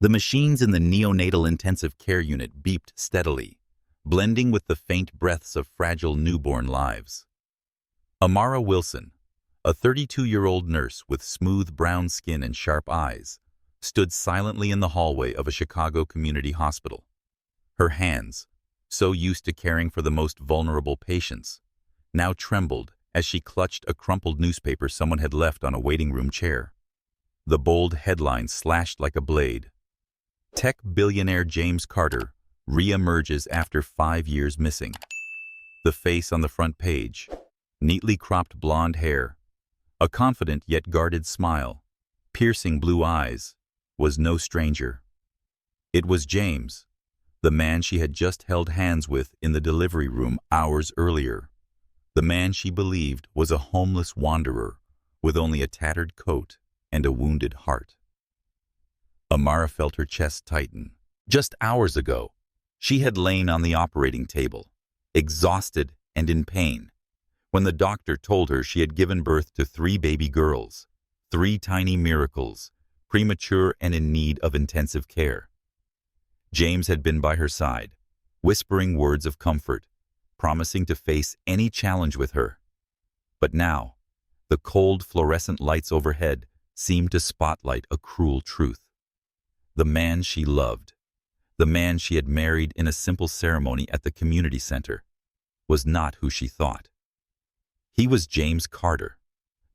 The machines in the neonatal intensive care unit beeped steadily, blending with the faint breaths of fragile newborn lives. Amara Wilson, a 32-year-old nurse with smooth brown skin and sharp eyes, stood silently in the hallway of a Chicago community hospital. Her hands, so used to caring for the most vulnerable patients, now trembled as she clutched a crumpled newspaper someone had left on a waiting room chair. The bold headline slashed like a blade. Tech billionaire James Carter re-emerges after 5 years missing. The face on the front page, neatly cropped blonde hair, a confident yet guarded smile, piercing blue eyes, was no stranger. It was James, the man she had just held hands with in the delivery room hours earlier, the man she believed was a homeless wanderer with only a tattered coat and a wounded heart. Amara felt her chest tighten. Just hours ago, she had lain on the operating table, exhausted and in pain, when the doctor told her she had given birth to 3 baby girls, 3 tiny miracles, premature and in need of intensive care. James had been by her side, whispering words of comfort, promising to face any challenge with her. But now, the cold fluorescent lights overhead seemed to spotlight a cruel truth. The man she loved, the man she had married in a simple ceremony at the community center, was not who she thought. He was James Carter,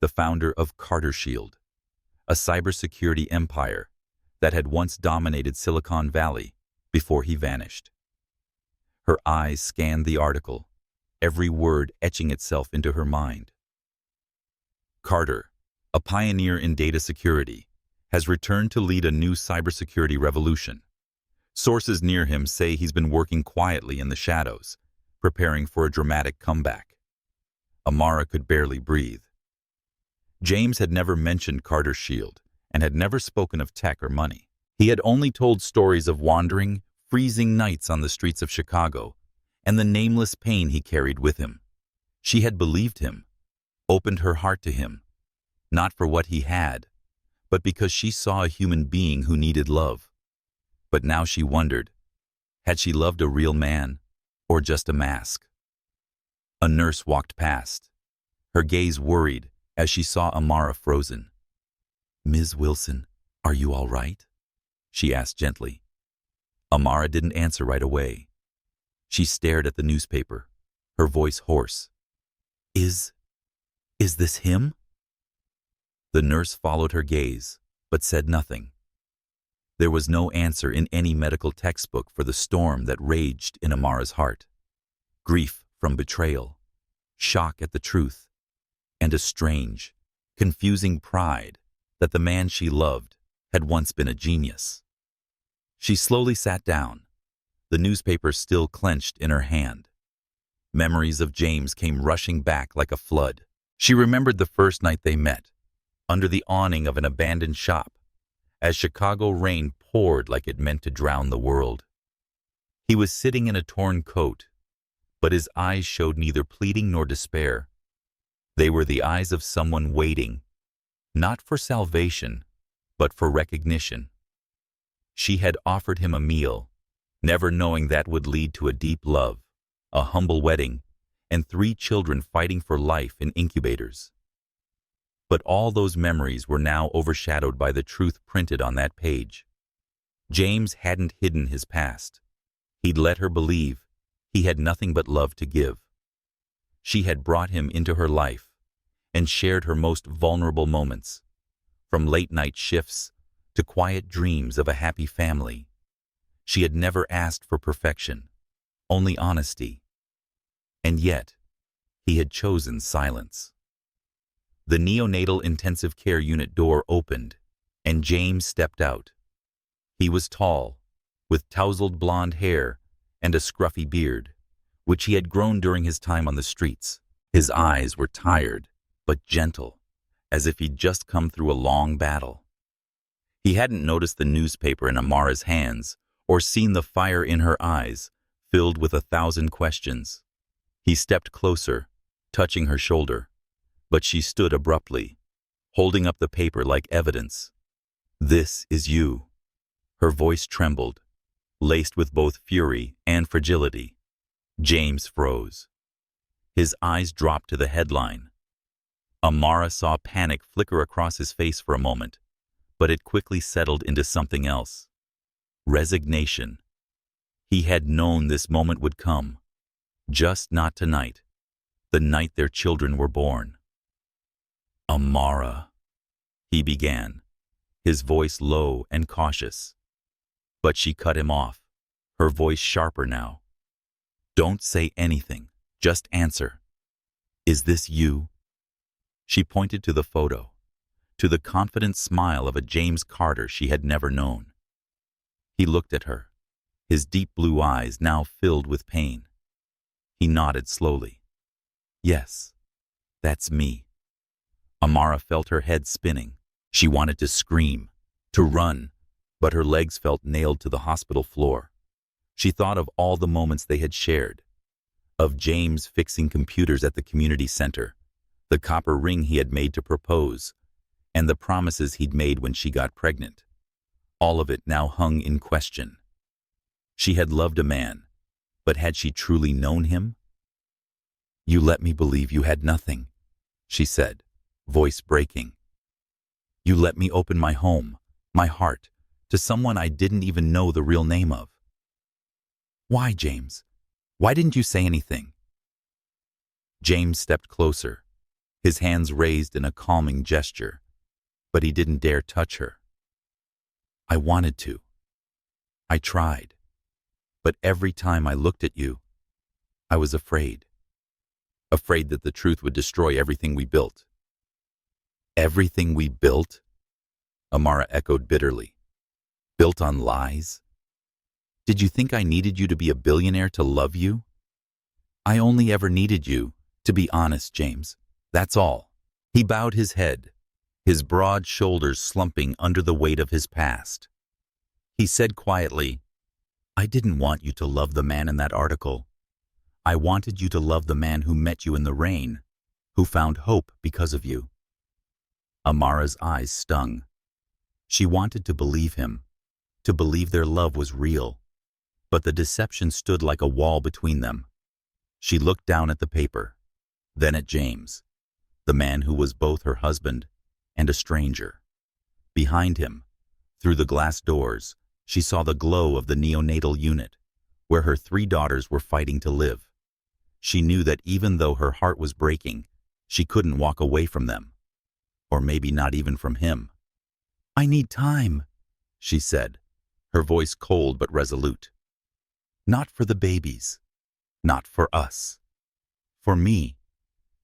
the founder of Carter Shield, a cybersecurity empire that had once dominated Silicon Valley before he vanished. Her eyes scanned the article, every word etching itself into her mind. Carter, a pioneer in data security, has returned to lead a new cybersecurity revolution. Sources near him say he's been working quietly in the shadows, preparing for a dramatic comeback. Amara could barely breathe. James had never mentioned Carter Shield and had never spoken of tech or money. He had only told stories of wandering, freezing nights on the streets of Chicago and the nameless pain he carried with him. She had believed him, opened her heart to him, not for what he had, but because she saw a human being who needed love. But now she wondered, had she loved a real man or just a mask? A nurse walked past, her gaze worried as she saw Amara frozen. "Ms. Wilson, are you all right?" she asked gently. Amara didn't answer right away. She stared at the newspaper, her voice hoarse. Is this him?" The nurse followed her gaze, but said nothing. There was no answer in any medical textbook for the storm that raged in Amara's heart. Grief from betrayal, shock at the truth, and a strange, confusing pride that the man she loved had once been a genius. She slowly sat down, the newspaper still clenched in her hand. Memories of James came rushing back like a flood. She remembered the first night they met, under the awning of an abandoned shop, as Chicago rain poured like it meant to drown the world. He was sitting in a torn coat, but his eyes showed neither pleading nor despair. They were the eyes of someone waiting, not for salvation, but for recognition. She had offered him a meal, never knowing that would lead to a deep love, a humble wedding, and 3 children fighting for life in incubators. But all those memories were now overshadowed by the truth printed on that page. James hadn't hidden his past. He'd let her believe he had nothing but love to give. She had brought him into her life and shared her most vulnerable moments, from late-night shifts to quiet dreams of a happy family. She had never asked for perfection, only honesty. And yet, he had chosen silence. The neonatal intensive care unit door opened, and James stepped out. He was tall, with tousled blonde hair and a scruffy beard, which he had grown during his time on the streets. His eyes were tired, but gentle, as if he'd just come through a long battle. He hadn't noticed the newspaper in Amara's hands or seen the fire in her eyes, filled with 1,000 questions. He stepped closer, touching her shoulder, but she stood abruptly, holding up the paper like evidence. "This is you." Her voice trembled, laced with both fury and fragility. James froze. His eyes dropped to the headline. Amara saw panic flicker across his face for a moment, but it quickly settled into something else. Resignation. He had known this moment would come. Just not tonight. The night their children were born. Amara, he began, his voice low and cautious. But she cut him off, her voice sharper now. Don't say anything, just answer. Is this you? She pointed to the photo, to the confident smile of a James Carter she had never known. He looked at her, his deep blue eyes now filled with pain. He nodded slowly. Yes, that's me. Amara felt her head spinning. She wanted to scream, to run, but her legs felt nailed to the hospital floor. She thought of all the moments they had shared, of James fixing computers at the community center, the copper ring he had made to propose, and the promises he'd made when she got pregnant. All of it now hung in question. She had loved a man, but had she truly known him? You let me believe you had nothing, she said, voice breaking. You let me open my home, my heart, to someone I didn't even know the real name of. Why, James? Why didn't you say anything? James stepped closer, his hands raised in a calming gesture, but he didn't dare touch her. I wanted to. I tried. But every time I looked at you, I was afraid. Afraid that the truth would destroy everything we built. Everything we built? Amara echoed bitterly. Built on lies? Did you think I needed you to be a billionaire to love you? I only ever needed you to be honest, James. That's all. He bowed his head, his broad shoulders slumping under the weight of his past. He said quietly, I didn't want you to love the man in that article. I wanted you to love the man who met you in the rain, who found hope because of you. Amara's eyes stung. She wanted to believe him, to believe their love was real, but the deception stood like a wall between them. She looked down at the paper, then at James, the man who was both her husband and a stranger. Behind him, through the glass doors, she saw the glow of the neonatal unit, where her 3 daughters were fighting to live. She knew that even though her heart was breaking, she couldn't walk away from them, or maybe not even from him. I need time, she said, her voice cold but resolute. Not for the babies, not for us, for me,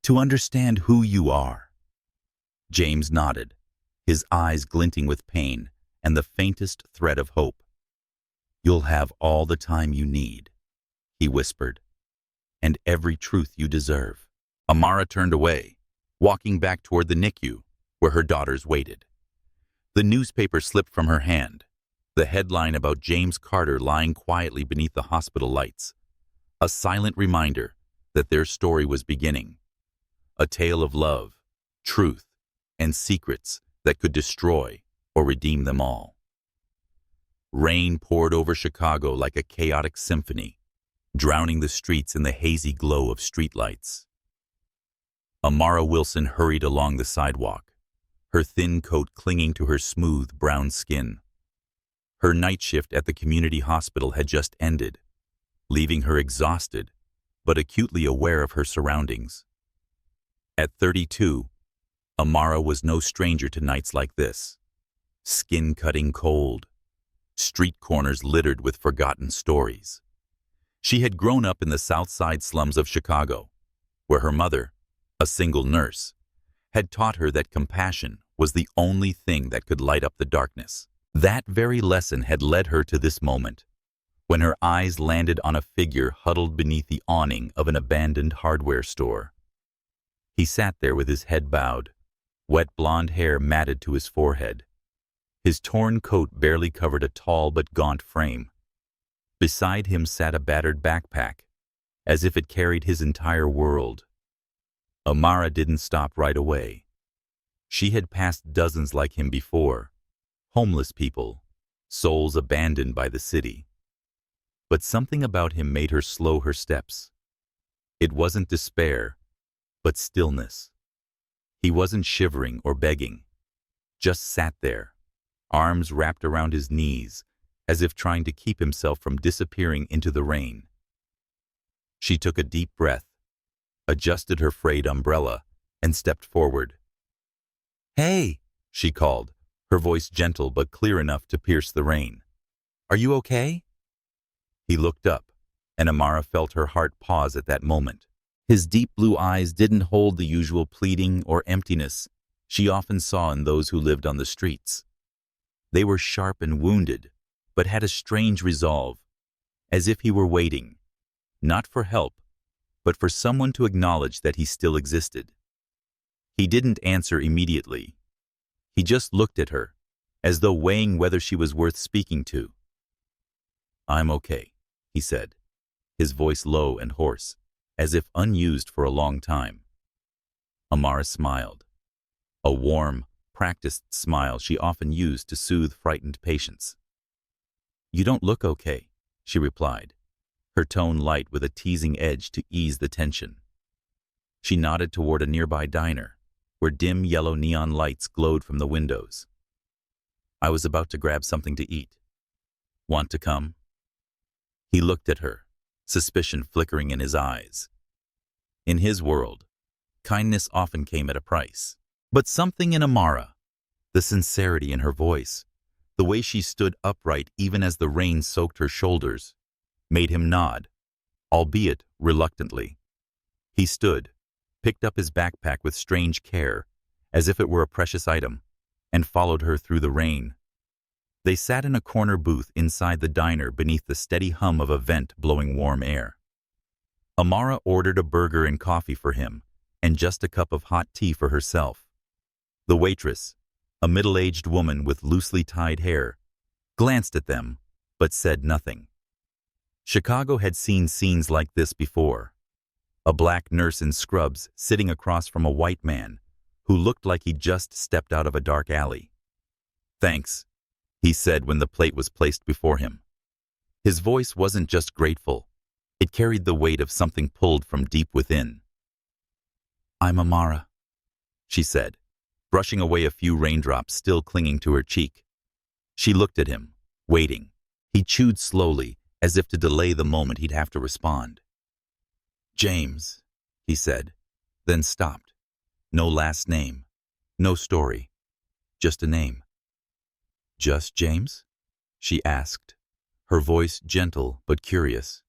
to understand who you are. James nodded, his eyes glinting with pain and the faintest thread of hope. You'll have all the time you need, he whispered, and every truth you deserve. Amara turned away, walking back toward the NICU, where her daughters waited. The newspaper slipped from her hand, the headline about James Carter lying quietly beneath the hospital lights, a silent reminder that their story was beginning, a tale of love, truth, and secrets that could destroy or redeem them all. Rain poured over Chicago like a chaotic symphony, drowning the streets in the hazy glow of streetlights. Amara Wilson hurried along the sidewalk, her thin coat clinging to her smooth brown skin. Her night shift at the community hospital had just ended, leaving her exhausted but acutely aware of her surroundings. At 32, Amara was no stranger to nights like this. Skin-cutting cold, street corners littered with forgotten stories. She had grown up in the South Side slums of Chicago, where her mother, a single nurse, had taught her that compassion was the only thing that could light up the darkness. That very lesson had led her to this moment, when her eyes landed on a figure huddled beneath the awning of an abandoned hardware store. He sat there with his head bowed, wet blonde hair matted to his forehead. His torn coat barely covered a tall but gaunt frame. Beside him sat a battered backpack, as if it carried his entire world. Amara didn't stop right away. She had passed dozens like him before, homeless people, souls abandoned by the city. But something about him made her slow her steps. It wasn't despair, but stillness. He wasn't shivering or begging, just sat there, arms wrapped around his knees, as if trying to keep himself from disappearing into the rain. She took a deep breath, adjusted her frayed umbrella, and stepped forward. "Hey," she called, her voice gentle but clear enough to pierce the rain. "Are you okay?" He looked up, and Amara felt her heart pause at that moment. His deep blue eyes didn't hold the usual pleading or emptiness she often saw in those who lived on the streets. They were sharp and wounded, but had a strange resolve, as if he were waiting, not for help, but for someone to acknowledge that he still existed. He didn't answer immediately. He just looked at her, as though weighing whether she was worth speaking to. "I'm okay," he said, his voice low and hoarse, as if unused for a long time. Amara smiled, a warm, practiced smile she often used to soothe frightened patients. "You don't look okay," she replied, her tone light with a teasing edge to ease the tension. She nodded toward a nearby diner, where dim yellow neon lights glowed from the windows. "I was about to grab something to eat. Want to come?" He looked at her, suspicion flickering in his eyes. In his world, kindness often came at a price. But something in Amara, the sincerity in her voice, the way she stood upright even as the rain soaked her shoulders, made him nod, albeit reluctantly. He stood, picked up his backpack with strange care, as if it were a precious item, and followed her through the rain. They sat in a corner booth inside the diner beneath the steady hum of a vent blowing warm air. Amara ordered a burger and coffee for him, and just a cup of hot tea for herself. The waitress, a middle-aged woman with loosely tied hair, glanced at them, but said nothing. Chicago had seen scenes like this before. A black nurse in scrubs sitting across from a white man who looked like he'd just stepped out of a dark alley. "Thanks," he said when the plate was placed before him. His voice wasn't just grateful. It carried the weight of something pulled from deep within. "I'm Amara," she said, brushing away a few raindrops still clinging to her cheek. She looked at him, waiting. He chewed slowly, as if to delay the moment he'd have to respond. "James," he said, then stopped. No last name, no story, just a name. "Just James?" she asked, her voice gentle but curious.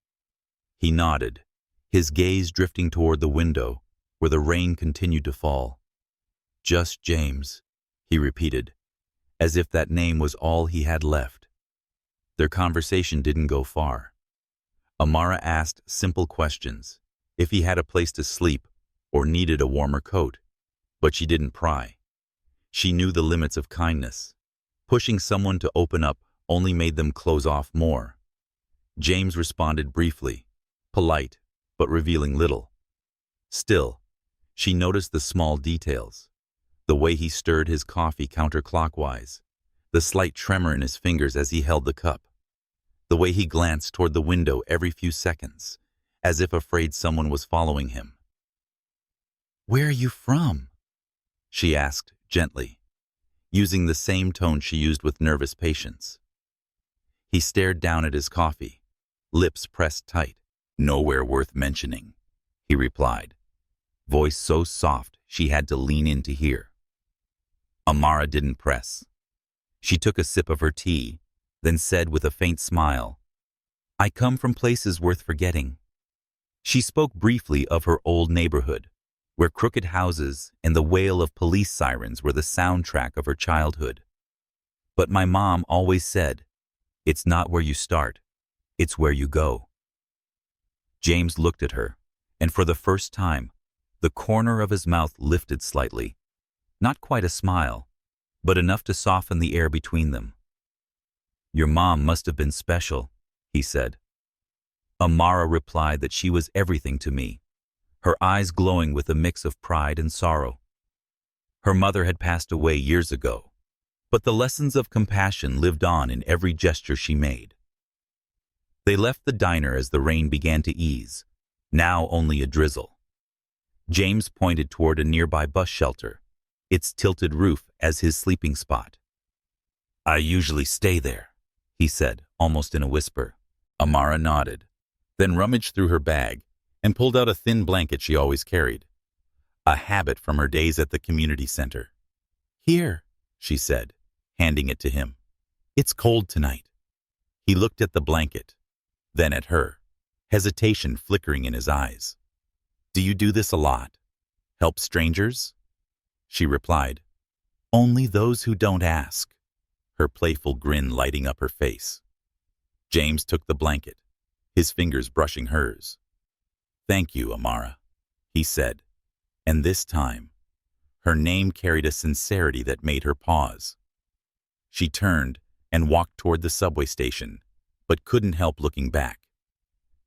He nodded, his gaze drifting toward the window, where the rain continued to fall. "Just James," he repeated, as if that name was all he had left. Their conversation didn't go far. Amara asked simple questions, if he had a place to sleep or needed a warmer coat, but she didn't pry. She knew the limits of kindness. Pushing someone to open up only made them close off more. James responded briefly, polite, but revealing little. Still, she noticed the small details. The way he stirred his coffee counterclockwise, the slight tremor in his fingers as he held the cup, the way he glanced toward the window every few seconds, as if afraid someone was following him. "Where are you from?" she asked gently, using the same tone she used with nervous patients. He stared down at his coffee, lips pressed tight. "Nowhere worth mentioning," he replied, voice so soft she had to lean in to hear. Amara didn't press. She took a sip of her tea, then said with a faint smile, "I come from places worth forgetting." She spoke briefly of her old neighborhood, where crooked houses and the wail of police sirens were the soundtrack of her childhood. "But my mom always said, it's not where you start, it's where you go." James looked at her, and for the first time, the corner of his mouth lifted slightly. Not quite a smile, but enough to soften the air between them. "Your mom must have been special," he said. Amara replied that she was everything to me, her eyes glowing with a mix of pride and sorrow. Her mother had passed away years ago, But the lessons of compassion lived on in every gesture she made. They left the diner as the rain began to ease, now only a drizzle. James pointed toward a nearby bus shelter, its tilted roof as his sleeping spot. "I usually stay there," he said, almost in a whisper. Amara nodded, then rummaged through her bag and pulled out a thin blanket she always carried, a habit from her days at the community center. "Here," she said, handing it to him. "It's cold tonight." He looked at the blanket, then at her, hesitation flickering in his eyes. "Do you do this a lot? Help strangers?" She replied, "Only those who don't ask," her playful grin lighting up her face. James took the blanket, his fingers brushing hers. "Thank you, Amara," he said, and this time, her name carried a sincerity that made her pause. She turned and walked toward the subway station, but couldn't help looking back.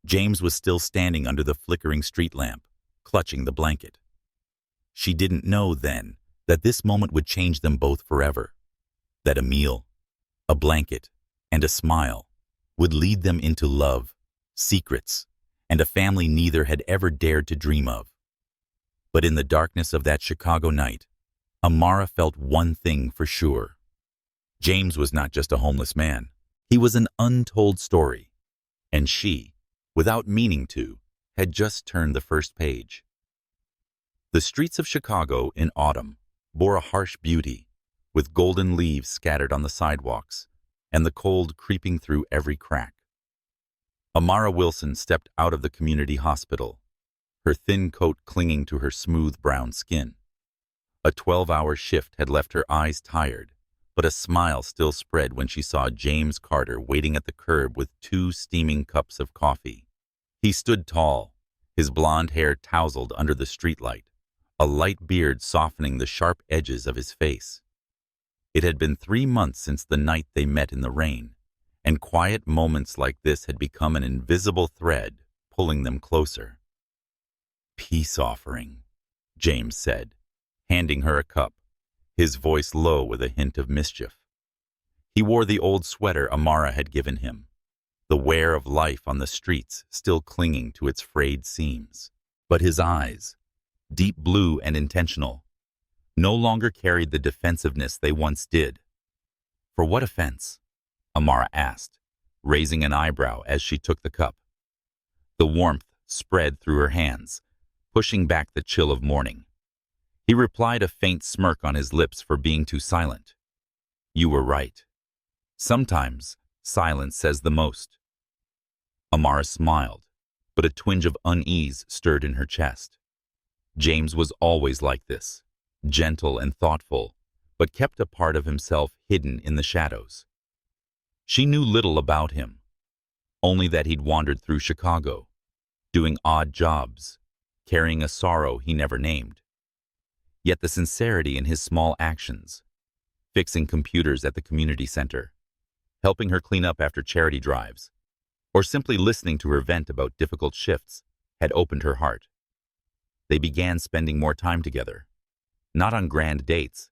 James was still standing under the flickering street lamp, clutching the blanket. She didn't know then that this moment would change them both forever, that a meal, a blanket, and a smile would lead them into love, secrets, and a family neither had ever dared to dream of. But in the darkness of that Chicago night, Amara felt one thing for sure. James was not just a homeless man. He was an untold story, and she, without meaning to, had just turned the first page. The streets of Chicago in autumn bore a harsh beauty, with golden leaves scattered on the sidewalks and the cold creeping through every crack. Amara Wilson stepped out of the community hospital, her thin coat clinging to her smooth brown skin. A 12-hour shift had left her eyes tired, but a smile still spread when she saw James Carter waiting at the curb with 2 steaming cups of coffee. He stood tall, his blonde hair tousled under the streetlight, a light beard softening the sharp edges of his face. It had been 3 months since the night they met in the rain, and quiet moments like this had become an invisible thread, pulling them closer. "Peace offering," James said, handing her a cup, his voice low with a hint of mischief. He wore the old sweater Amara had given him, the wear of life on the streets still clinging to its frayed seams. But his eyes, deep blue and intentional, no longer carried the defensiveness they once did. "For what offense?" Amara asked, raising an eyebrow as she took the cup. The warmth spread through her hands, pushing back the chill of morning. He replied, a faint smirk on his lips for being too silent. "You were right. Sometimes silence says the most." Amara smiled, but a twinge of unease stirred in her chest. James was always like this, gentle and thoughtful, but kept a part of himself hidden in the shadows. She knew little about him, only that he'd wandered through Chicago, doing odd jobs, carrying a sorrow he never named. Yet the sincerity in his small actions, fixing computers at the community center, helping her clean up after charity drives, or simply listening to her vent about difficult shifts, had opened her heart. They began spending more time together, not on grand dates,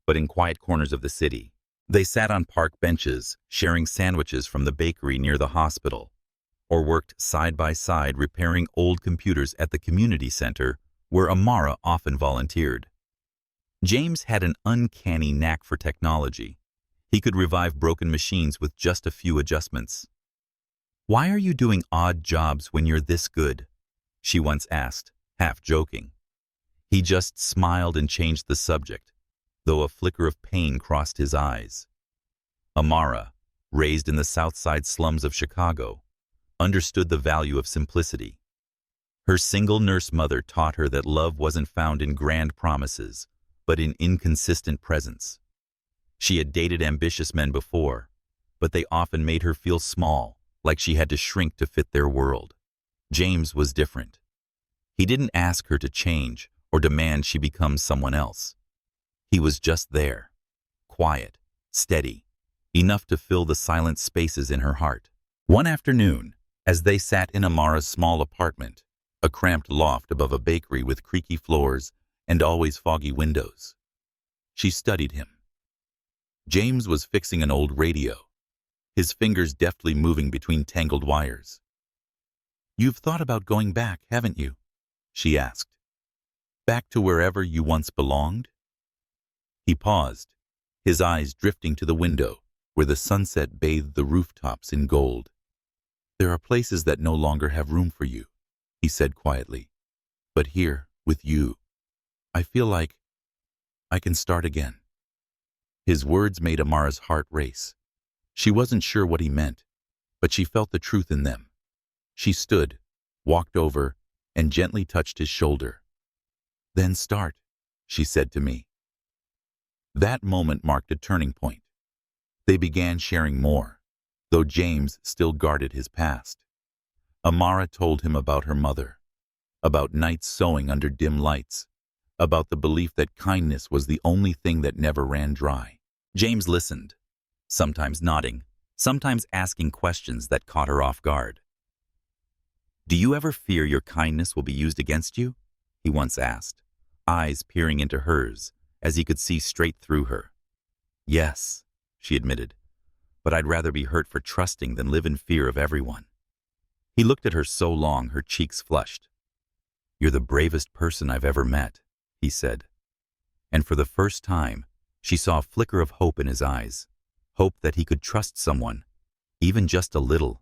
but in quiet corners of the city. They sat on park benches, sharing sandwiches from the bakery near the hospital, or worked side by side repairing old computers at the community center where Amara often volunteered. James had an uncanny knack for technology. He could revive broken machines with just a few adjustments. "Why are you doing odd jobs when you're this good?" she once asked, half joking. He just smiled and changed the subject, though a flicker of pain crossed his eyes. Amara, raised in the South Side slums of Chicago, understood the value of simplicity. Her single nurse mother taught her that love wasn't found in grand promises, but in inconsistent presence. She had dated ambitious men before, but they often made her feel small, like she had to shrink to fit their world. James was different. He didn't ask her to change or demand she become someone else. He was just there, quiet, steady, enough to fill the silent spaces in her heart. One afternoon, as they sat in Amara's small apartment, a cramped loft above a bakery with creaky floors and always foggy windows, she studied him. James was fixing an old radio, his fingers deftly moving between tangled wires. "You've thought about going back, haven't you?" she asked. "Back to wherever you once belonged?" He paused, his eyes drifting to the window, where the sunset bathed the rooftops in gold. "There are places that no longer have room for you," he said quietly. "But here, with you, I feel like I can start again." His words made Amara's heart race. She wasn't sure what he meant, but she felt the truth in them. She stood, walked over, and gently touched his shoulder. "Then start," she said to me. That moment marked a turning point. They began sharing more, though James still guarded his past. Amara told him about her mother, about nights sewing under dim lights, about the belief that kindness was the only thing that never ran dry. James listened, sometimes nodding, sometimes asking questions that caught her off guard. "Do you ever fear your kindness will be used against you?" he once asked, eyes peering into hers as he could see straight through her. "Yes," she admitted, "but I'd rather be hurt for trusting than live in fear of everyone." He looked at her so long her cheeks flushed. "You're the bravest person I've ever met," he said. And for the first time, she saw a flicker of hope in his eyes, hope that he could trust someone, even just a little.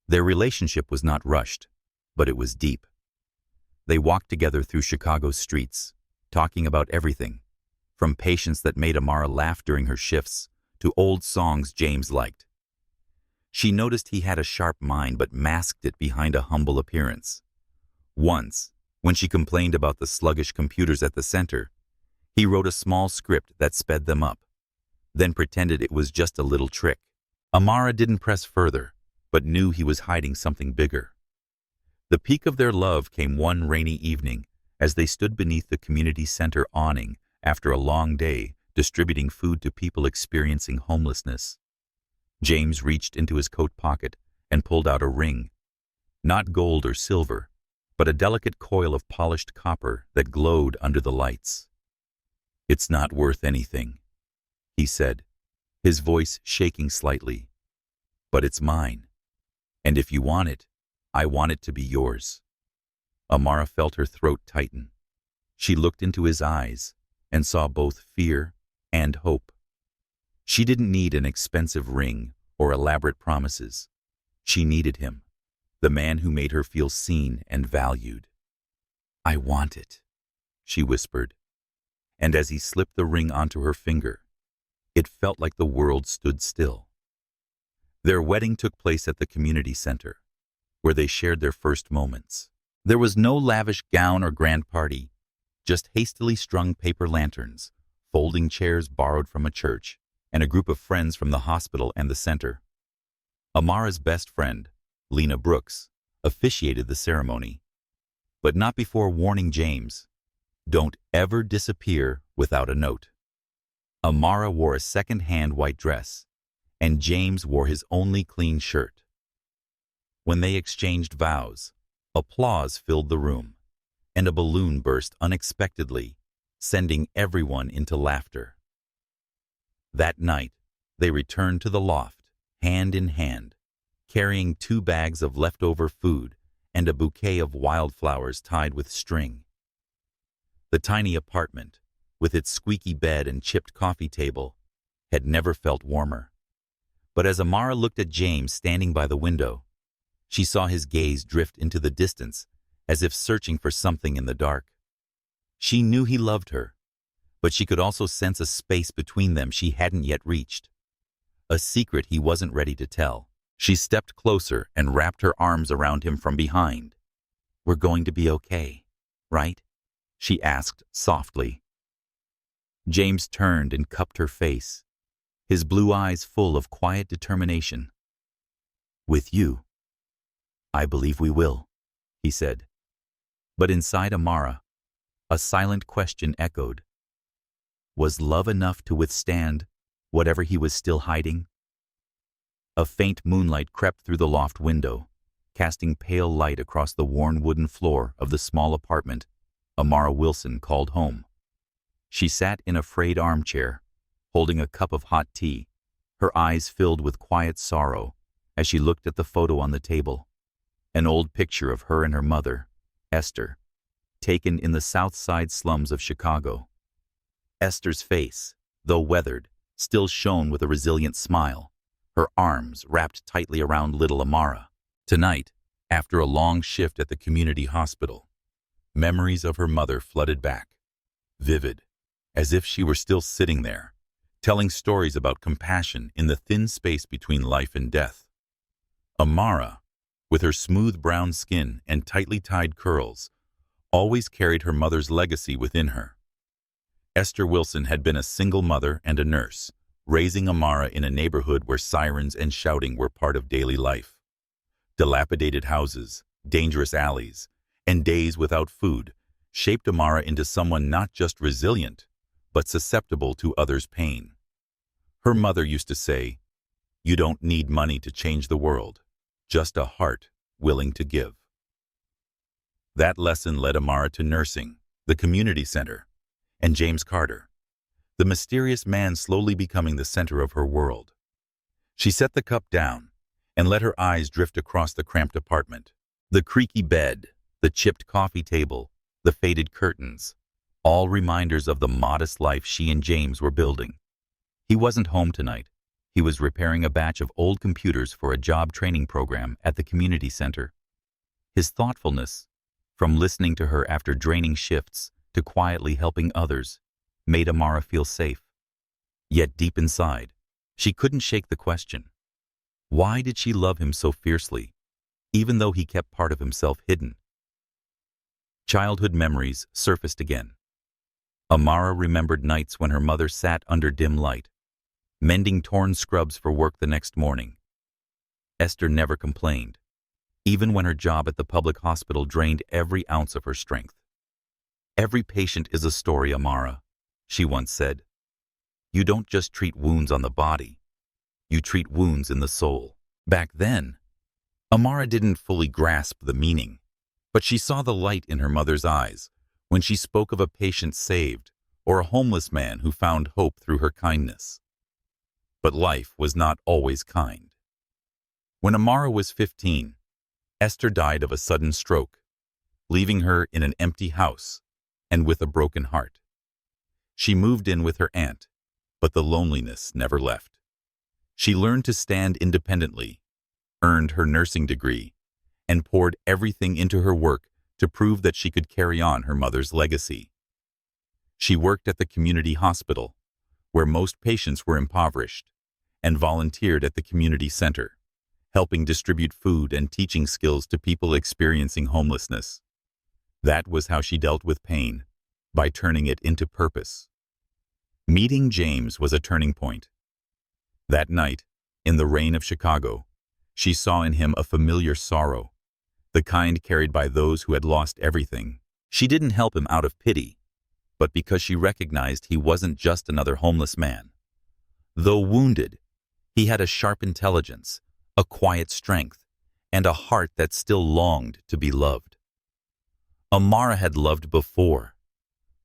Their relationship was not rushed, but it was deep. They walked together through Chicago's streets, talking about everything, from patience that made Amara laugh during her shifts to old songs James liked. She noticed he had a sharp mind but masked it behind a humble appearance. Once, when she complained about the sluggish computers at the center, he wrote a small script that sped them up, then pretended it was just a little trick. Amara didn't press further, but knew he was hiding something bigger. The peak of their love came one rainy evening as they stood beneath the community center awning after a long day distributing food to people experiencing homelessness. James reached into his coat pocket and pulled out a ring, not gold or silver, but a delicate coil of polished copper that glowed under the lights. "It's not worth anything," he said, his voice shaking slightly. "But it's mine, and if you want it, I want it to be yours." Amara felt her throat tighten. She looked into his eyes and saw both fear and hope. She didn't need an expensive ring or elaborate promises. She needed him, the man who made her feel seen and valued. "I want it," she whispered, and as he slipped the ring onto her finger, it felt like the world stood still. Their wedding took place at the community center, where they shared their first moments. There was no lavish gown or grand party, just hastily strung paper lanterns, folding chairs borrowed from a church, and a group of friends from the hospital and the center. Amara's best friend, Lena Brooks, officiated the ceremony, but not before warning James, "Don't ever disappear without a note." Amara wore a second-hand white dress, and James wore his only clean shirt. When they exchanged vows, applause filled the room, and a balloon burst unexpectedly, sending everyone into laughter. That night, they returned to the loft, hand in hand, carrying 2 bags of leftover food and a bouquet of wildflowers tied with string. The tiny apartment, with its squeaky bed and chipped coffee table, had never felt warmer. But as Amara looked at James standing by the window, she saw his gaze drift into the distance as if searching for something in the dark. She knew he loved her, but she could also sense a space between them she hadn't yet reached. A secret he wasn't ready to tell. She stepped closer and wrapped her arms around him from behind. "We're going to be okay, right?" she asked softly. James turned and cupped her face, his blue eyes full of quiet determination. "With you, I believe we will," he said. But inside Amara, a silent question echoed. Was love enough to withstand whatever he was still hiding? A faint moonlight crept through the loft window, casting pale light across the worn wooden floor of the small apartment Amara Wilson called home. She sat in a frayed armchair, holding a cup of hot tea, her eyes filled with quiet sorrow as she looked at the photo on the table. An old picture of her and her mother, Esther, taken in the South Side slums of Chicago. Esther's face, though weathered, still shone with a resilient smile, her arms wrapped tightly around little Amara. Tonight, after a long shift at the community hospital, memories of her mother flooded back, vivid, as if she were still sitting there, telling stories about compassion in the thin space between life and death. Amara, with her smooth brown skin and tightly tied curls, always carried her mother's legacy within her. Esther Wilson had been a single mother and a nurse, raising Amara in a neighborhood where sirens and shouting were part of daily life. Dilapidated houses, dangerous alleys, and days without food shaped Amara into someone not just resilient, but susceptible to others' pain. Her mother used to say, "You don't need money to change the world, just a heart willing to give." That lesson led Amara to nursing, the community center, and James Carter, the mysterious man slowly becoming the center of her world. She set the cup down and let her eyes drift across the cramped apartment. The creaky bed, the chipped coffee table, the faded curtains, all reminders of the modest life she and James were building. He wasn't home tonight. He was repairing a batch of old computers for a job training program at the community center. His thoughtfulness, from listening to her after draining shifts to quietly helping others, made Amara feel safe. Yet deep inside, she couldn't shake the question. Why did she love him so fiercely, even though he kept part of himself hidden? Childhood memories surfaced again. Amara remembered nights when her mother sat under dim light, mending torn scrubs for work the next morning. Esther never complained, even when her job at the public hospital drained every ounce of her strength. "Every patient is a story, Amara," she once said. "You don't just treat wounds on the body, you treat wounds in the soul." Back then, Amara didn't fully grasp the meaning, but she saw the light in her mother's eyes when she spoke of a patient saved or a homeless man who found hope through her kindness. But life was not always kind. When Amara was 15, Esther died of a sudden stroke, leaving her in an empty house and with a broken heart. She moved in with her aunt, but the loneliness never left. She learned to stand independently, earned her nursing degree, and poured everything into her work to prove that she could carry on her mother's legacy. She worked at the community hospital, where most patients were impoverished, and volunteered at the community center, helping distribute food and teaching skills to people experiencing homelessness. That was how she dealt with pain, by turning it into purpose. Meeting James was a turning point. That night, in the rain of Chicago, she saw in him a familiar sorrow, the kind carried by those who had lost everything. She didn't help him out of pity, but because she recognized he wasn't just another homeless man. Though wounded, he had a sharp intelligence, a quiet strength, and a heart that still longed to be loved. Amara had loved before,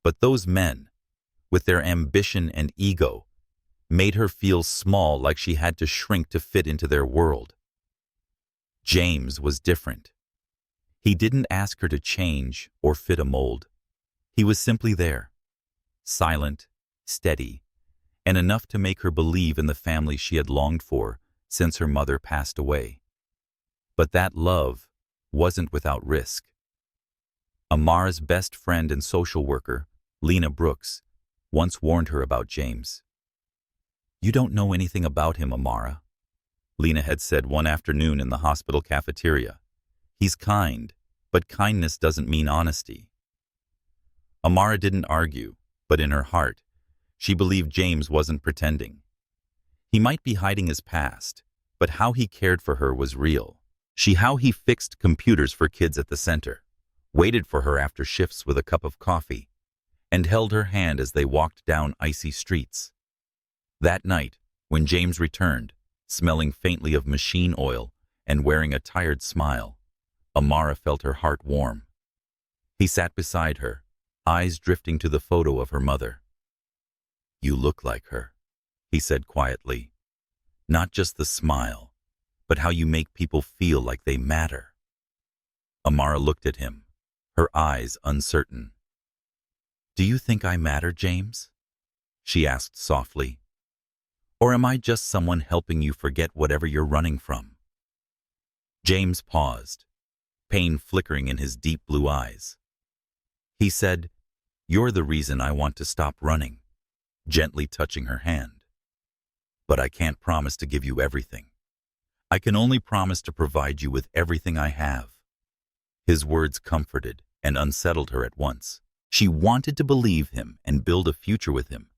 but those men, with their ambition and ego, made her feel small, like she had to shrink to fit into their world. James was different. He didn't ask her to change or fit a mold. He was simply there, silent, steady, and enough to make her believe in the family she had longed for since her mother passed away. But that love wasn't without risk. Amara's best friend and social worker, Leila Brooks, once warned her about James. "You don't know anything about him, Amara," Leila had said one afternoon in the hospital cafeteria. "He's kind, but kindness doesn't mean honesty." Amara didn't argue, but in her heart, she believed James wasn't pretending. He might be hiding his past, but how he cared for her was real. How he fixed computers for kids at the center, waited for her after shifts with a cup of coffee, and held her hand as they walked down icy streets. That night, when James returned, smelling faintly of machine oil and wearing a tired smile, Amara felt her heart warm. He sat beside her, eyes drifting to the photo of her mother. "You look like her," he said quietly. Not just the smile, but how you make people feel like they matter. Amara looked at him, her eyes uncertain. Do you think I matter, James? She asked softly. Or am I just someone helping you forget whatever you're running from? James paused, pain flickering in his deep blue eyes. He said, You're the reason I want to stop running, gently touching her hand. But I can't promise to give you everything. I can only promise to provide you with everything I have. His words comforted and unsettled her at once. She wanted to believe him and build a future with him,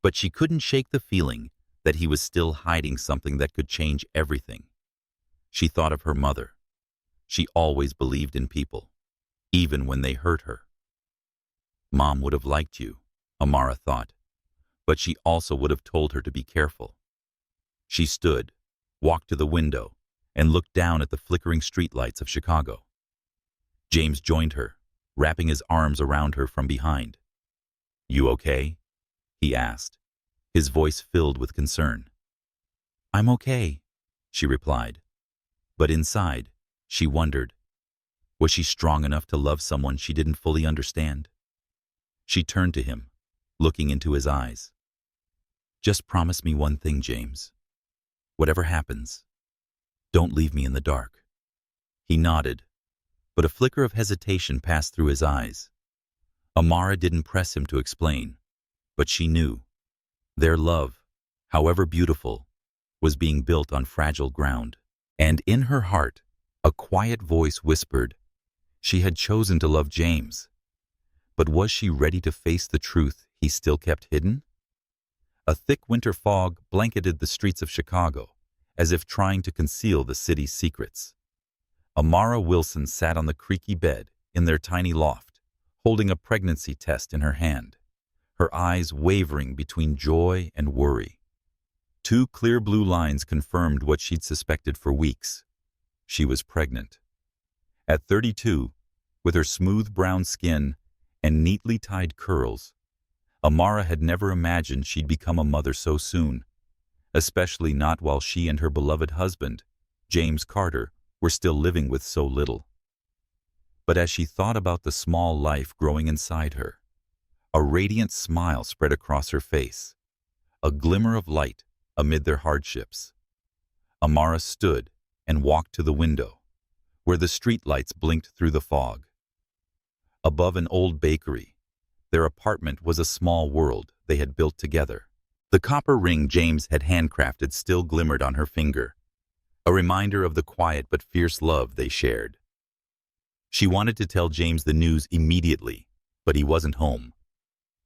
but she couldn't shake the feeling that he was still hiding something that could change everything. She thought of her mother. She always believed in people, even when they hurt her. Mom would have liked you, Amara thought, but she also would have told her to be careful. She stood, walked to the window, and looked down at the flickering streetlights of Chicago. James joined her, wrapping his arms around her from behind. You okay? He asked, his voice filled with concern. I'm okay, she replied. But inside, she wondered, was she strong enough to love someone she didn't fully understand? She turned to him, looking into his eyes. Just promise me one thing, James. Whatever happens, don't leave me in the dark. He nodded, but a flicker of hesitation passed through his eyes. Amara didn't press him to explain, but she knew. Their love, however beautiful, was being built on fragile ground. And in her heart, a quiet voice whispered, she had chosen to love James. But was she ready to face the truth he still kept hidden? A thick winter fog blanketed the streets of Chicago, as if trying to conceal the city's secrets. Amara Wilson sat on the creaky bed in their tiny loft, holding a pregnancy test in her hand, her eyes wavering between joy and worry. Two clear blue lines confirmed what she'd suspected for weeks. She was pregnant. At 32, with her smooth brown skin and neatly tied curls, Amara had never imagined she'd become a mother so soon, especially not while she and her beloved husband, James Carter, were still living with so little. But as she thought about the small life growing inside her, a radiant smile spread across her face, a glimmer of light amid their hardships. Amara stood and walked to the window, where the streetlights blinked through the fog. Above an old bakery, their apartment was a small world they had built together. The copper ring James had handcrafted still glimmered on her finger, a reminder of the quiet but fierce love they shared. She wanted to tell James the news immediately, but he wasn't home.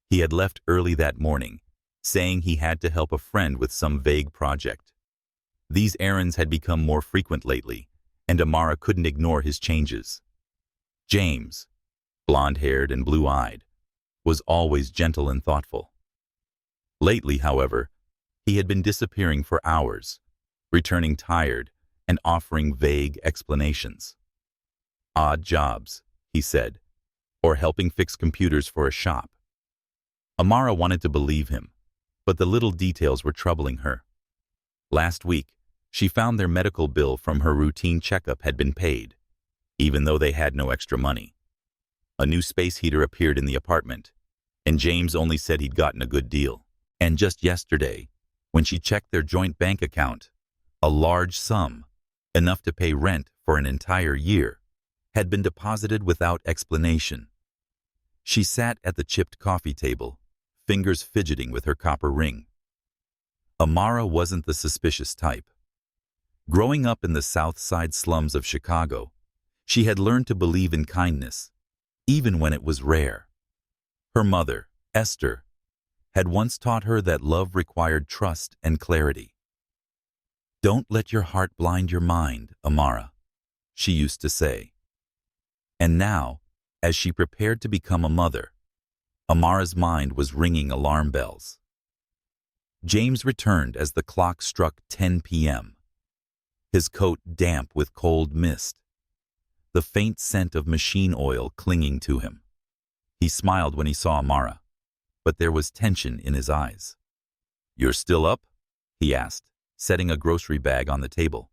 He had left early that morning, saying he had to help a friend with some vague project. These errands had become more frequent lately, and Amara couldn't ignore his changes. James, blonde-haired and blue-eyed, was always gentle and thoughtful. Lately, however, he had been disappearing for hours, returning tired and offering vague explanations. Odd jobs, he said, or helping fix computers for a shop. Amara wanted to believe him, but the little details were troubling her. Last week, she found their medical bill from her routine checkup had been paid, even though they had no extra money. A new space heater appeared in the apartment, and James only said he'd gotten a good deal. And just yesterday, when she checked their joint bank account, a large sum, enough to pay rent for an entire year, had been deposited without explanation. She sat at the chipped coffee table, fingers fidgeting with her copper ring. Amara wasn't the suspicious type. Growing up in the South Side slums of Chicago, she had learned to believe in kindness, even when it was rare. Her mother, Esther, had once taught her that love required trust and clarity. Don't let your heart blind your mind, Amara, she used to say. And now, as she prepared to become a mother, Amara's mind was ringing alarm bells. James returned as the clock struck 10 p.m., his coat damp with cold mist, the faint scent of machine oil clinging to him. He smiled when he saw Amara, but there was tension in his eyes. "You're still up?" he asked, setting a grocery bag on the table.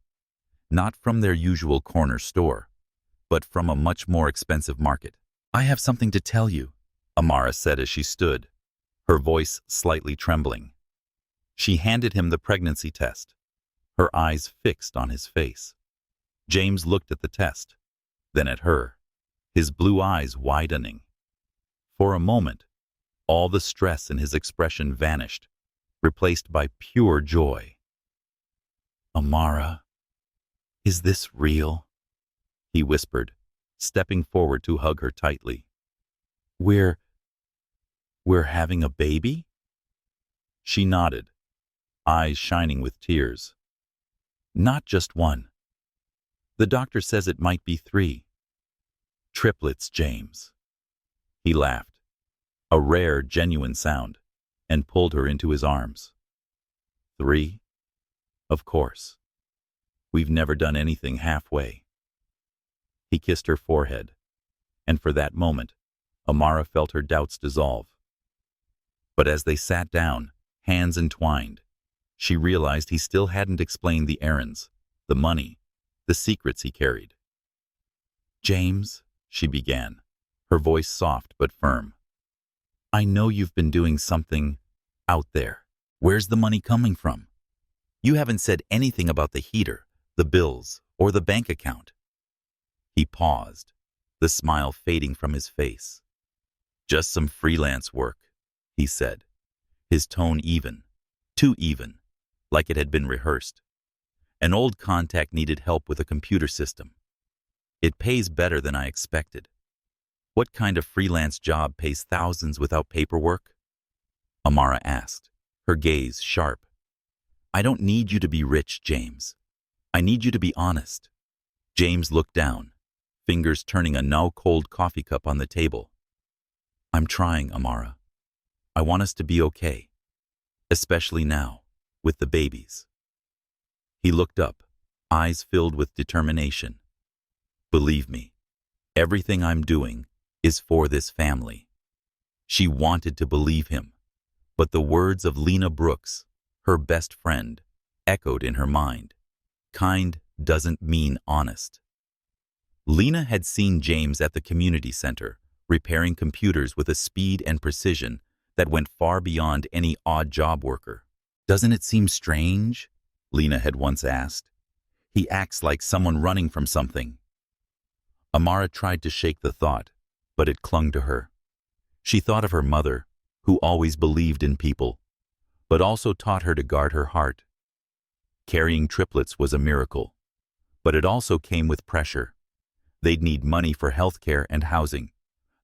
Not from their usual corner store, but from a much more expensive market. "I have something to tell you," Amara said as she stood, her voice slightly trembling. She handed him the pregnancy test, her eyes fixed on his face. James looked at the test, then at her, his blue eyes widening. For a moment, all the stress in his expression vanished, replaced by pure joy. "Amara, is this real?" he whispered, stepping forward to hug her tightly. We're having a baby?" She nodded, eyes shining with tears. "Not just one. The doctor says it might be 3. Triplets, James." He laughed, a rare, genuine sound, and pulled her into his arms. 3? Of course. We've never done anything halfway. He kissed her forehead, and for that moment, Amara felt her doubts dissolve. But as they sat down, hands entwined, she realized he still hadn't explained the errands, the money, the secrets he carried. "James," she began, her voice soft but firm, "I know you've been doing something out there. Where's the money coming from? You haven't said anything about the heater, the bills, or the bank account." He paused, the smile fading from his face. "Just some freelance work," he said, his tone even, too even, like it had been rehearsed. "An old contact needed help with a computer system. It pays better than I expected." "What kind of freelance job pays thousands without paperwork?" Amara asked, her gaze sharp. "I don't need you to be rich, James. I need you to be honest." James looked down, fingers turning a now-cold coffee cup on the table. "I'm trying, Amara. I want us to be okay. Especially now, with the babies." He looked up, eyes filled with determination. "Believe me, everything I'm doing is for this family." She wanted to believe him, but the words of Lena Brooks, her best friend, echoed in her mind. Kind doesn't mean honest. Lena had seen James at the community center, repairing computers with a speed and precision that went far beyond any odd job worker. "Doesn't it seem strange?" Lena had once asked. "He acts like someone running from something." Amara tried to shake the thought, but it clung to her. She thought of her mother, who always believed in people, but also taught her to guard her heart. Carrying triplets was a miracle, but it also came with pressure. They'd need money for healthcare and housing,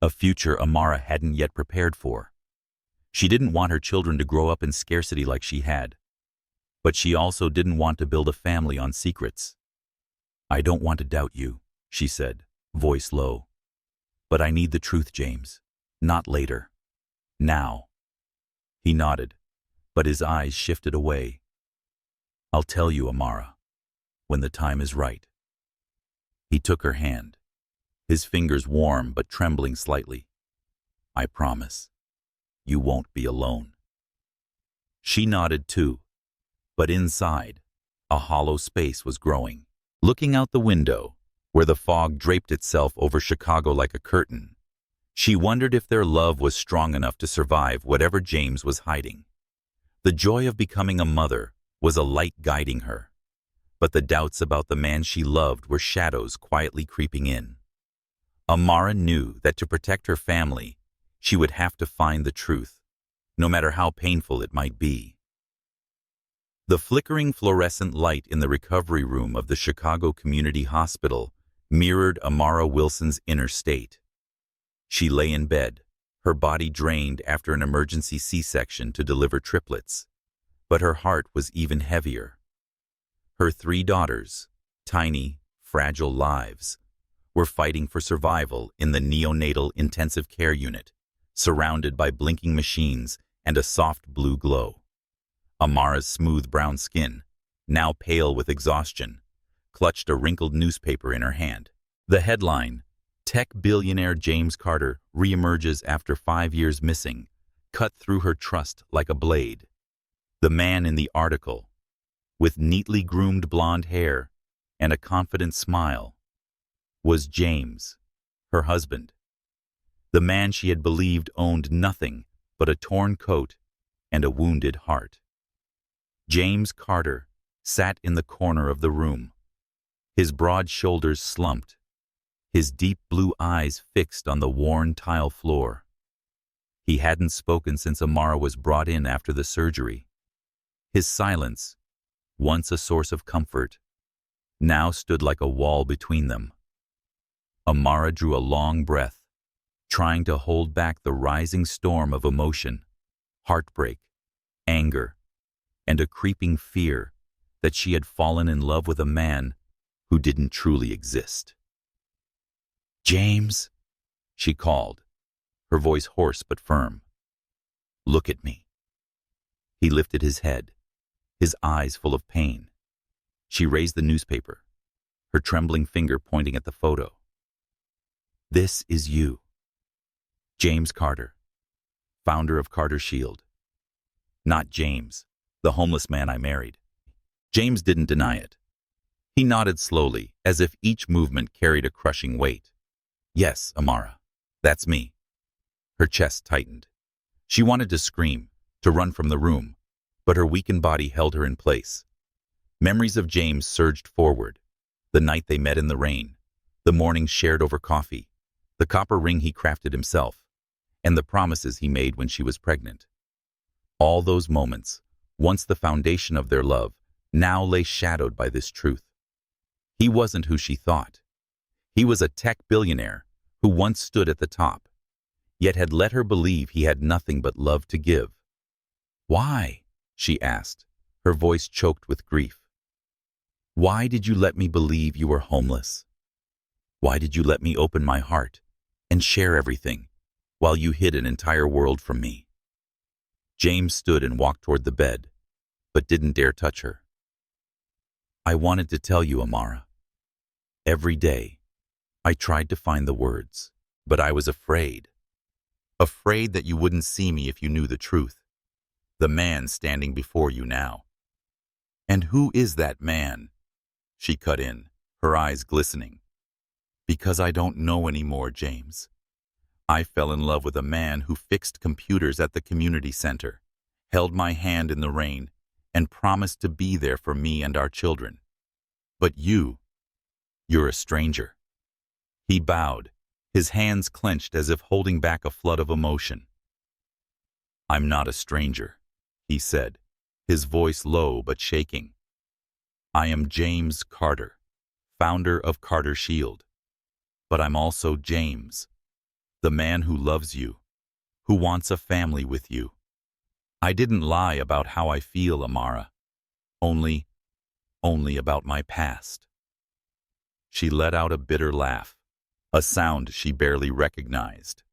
a future Amara hadn't yet prepared for. She didn't want her children to grow up in scarcity like she had, but she also didn't want to build a family on secrets. "I don't want to doubt you," she said, voice low. "But I need the truth, James. Not later. Now." He nodded, but his eyes shifted away. "I'll tell you, Amara, when the time is right." He took her hand, his fingers warm but trembling slightly. "I promise, you won't be alone." She nodded too, but inside, a hollow space was growing. Looking out the window, where the fog draped itself over Chicago like a curtain, she wondered if their love was strong enough to survive whatever James was hiding. The joy of becoming a mother was a light guiding her, but the doubts about the man she loved were shadows quietly creeping in. Amara knew that to protect her family, she would have to find the truth, no matter how painful it might be. The flickering fluorescent light in the recovery room of the Chicago Community Hospital mirrored Amara Wilson's inner state. She lay in bed, her body drained after an emergency C-section to deliver triplets, but her heart was even heavier. Her 3 daughters, tiny, fragile lives, were fighting for survival in the neonatal intensive care unit, surrounded by blinking machines and a soft blue glow. Amara's smooth brown skin, now pale with exhaustion, clutched a wrinkled newspaper in her hand. The headline, "Tech billionaire James Carter reemerges after 5 years missing," cut through her trust like a blade. The man in the article, with neatly groomed blonde hair and a confident smile, was James, her husband. The man she had believed owned nothing but a torn coat and a wounded heart. James Carter sat in the corner of the room, his broad shoulders slumped, his deep blue eyes fixed on the worn tile floor. He hadn't spoken since Amara was brought in after the surgery. His silence, once a source of comfort, now stood like a wall between them. Amara drew a long breath, trying to hold back the rising storm of emotion, heartbreak, anger, and a creeping fear that she had fallen in love with a man who didn't truly exist. "James," she called, her voice hoarse but firm. "Look at me." He lifted his head, his eyes full of pain. She raised the newspaper, her trembling finger pointing at the photo. "This is you. James Carter, founder of Carter Shield. Not James, the homeless man I married." James didn't deny it. He nodded slowly, as if each movement carried a crushing weight. "Yes, Amara, that's me." Her chest tightened. She wanted to scream, to run from the room, but her weakened body held her in place. Memories of James surged forward. The night they met in the rain, the mornings shared over coffee, the copper ring he crafted himself, and the promises he made when she was pregnant. All those moments, once the foundation of their love, now lay shadowed by this truth. He wasn't who she thought. He was a tech billionaire who once stood at the top, yet had let her believe he had nothing but love to give. "Why?" she asked, her voice choked with grief. "Why did you let me believe you were homeless? Why did you let me open my heart and share everything while you hid an entire world from me?" James stood and walked toward the bed, but didn't dare touch her. "I wanted to tell you, Amara. Every day, I tried to find the words, but I was afraid. Afraid that you wouldn't see me if you knew the truth. The man standing before you now." "And who is that man?" she cut in, her eyes glistening. "Because I don't know anymore, James. I fell in love with a man who fixed computers at the community center, held my hand in the rain, and promised to be there for me and our children. But you're a stranger." He bowed, his hands clenched as if holding back a flood of emotion. "I'm not a stranger," he said, his voice low but shaking. "I am James Carter, founder of Carter Shield. But I'm also James, the man who loves you, who wants a family with you. I didn't lie about how I feel, Amara. Only about my past." She let out a bitter laugh, a sound she barely recognized.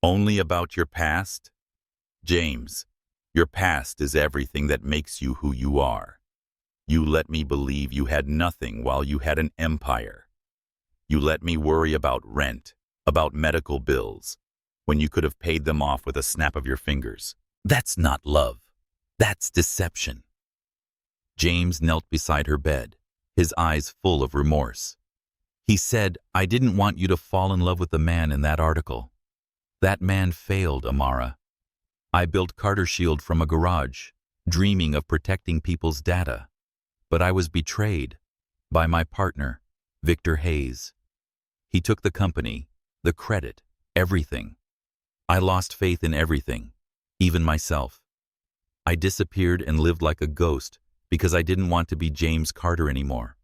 "Only about your past? James, your past is everything that makes you who you are. You let me believe you had nothing while you had an empire. You let me worry about rent, about medical bills, when you could have paid them off with a snap of your fingers. That's not love. That's deception." James knelt beside her bed, his eyes full of remorse. He said, "I didn't want you to fall in love with the man in that article. That man failed, Amara. I built Carter Shield from a garage, dreaming of protecting people's data. But I was betrayed by my partner, Victor Hayes. He took the company, the credit, everything. I lost faith in everything, even myself. I disappeared and lived like a ghost because I didn't want to be James Carter anymore.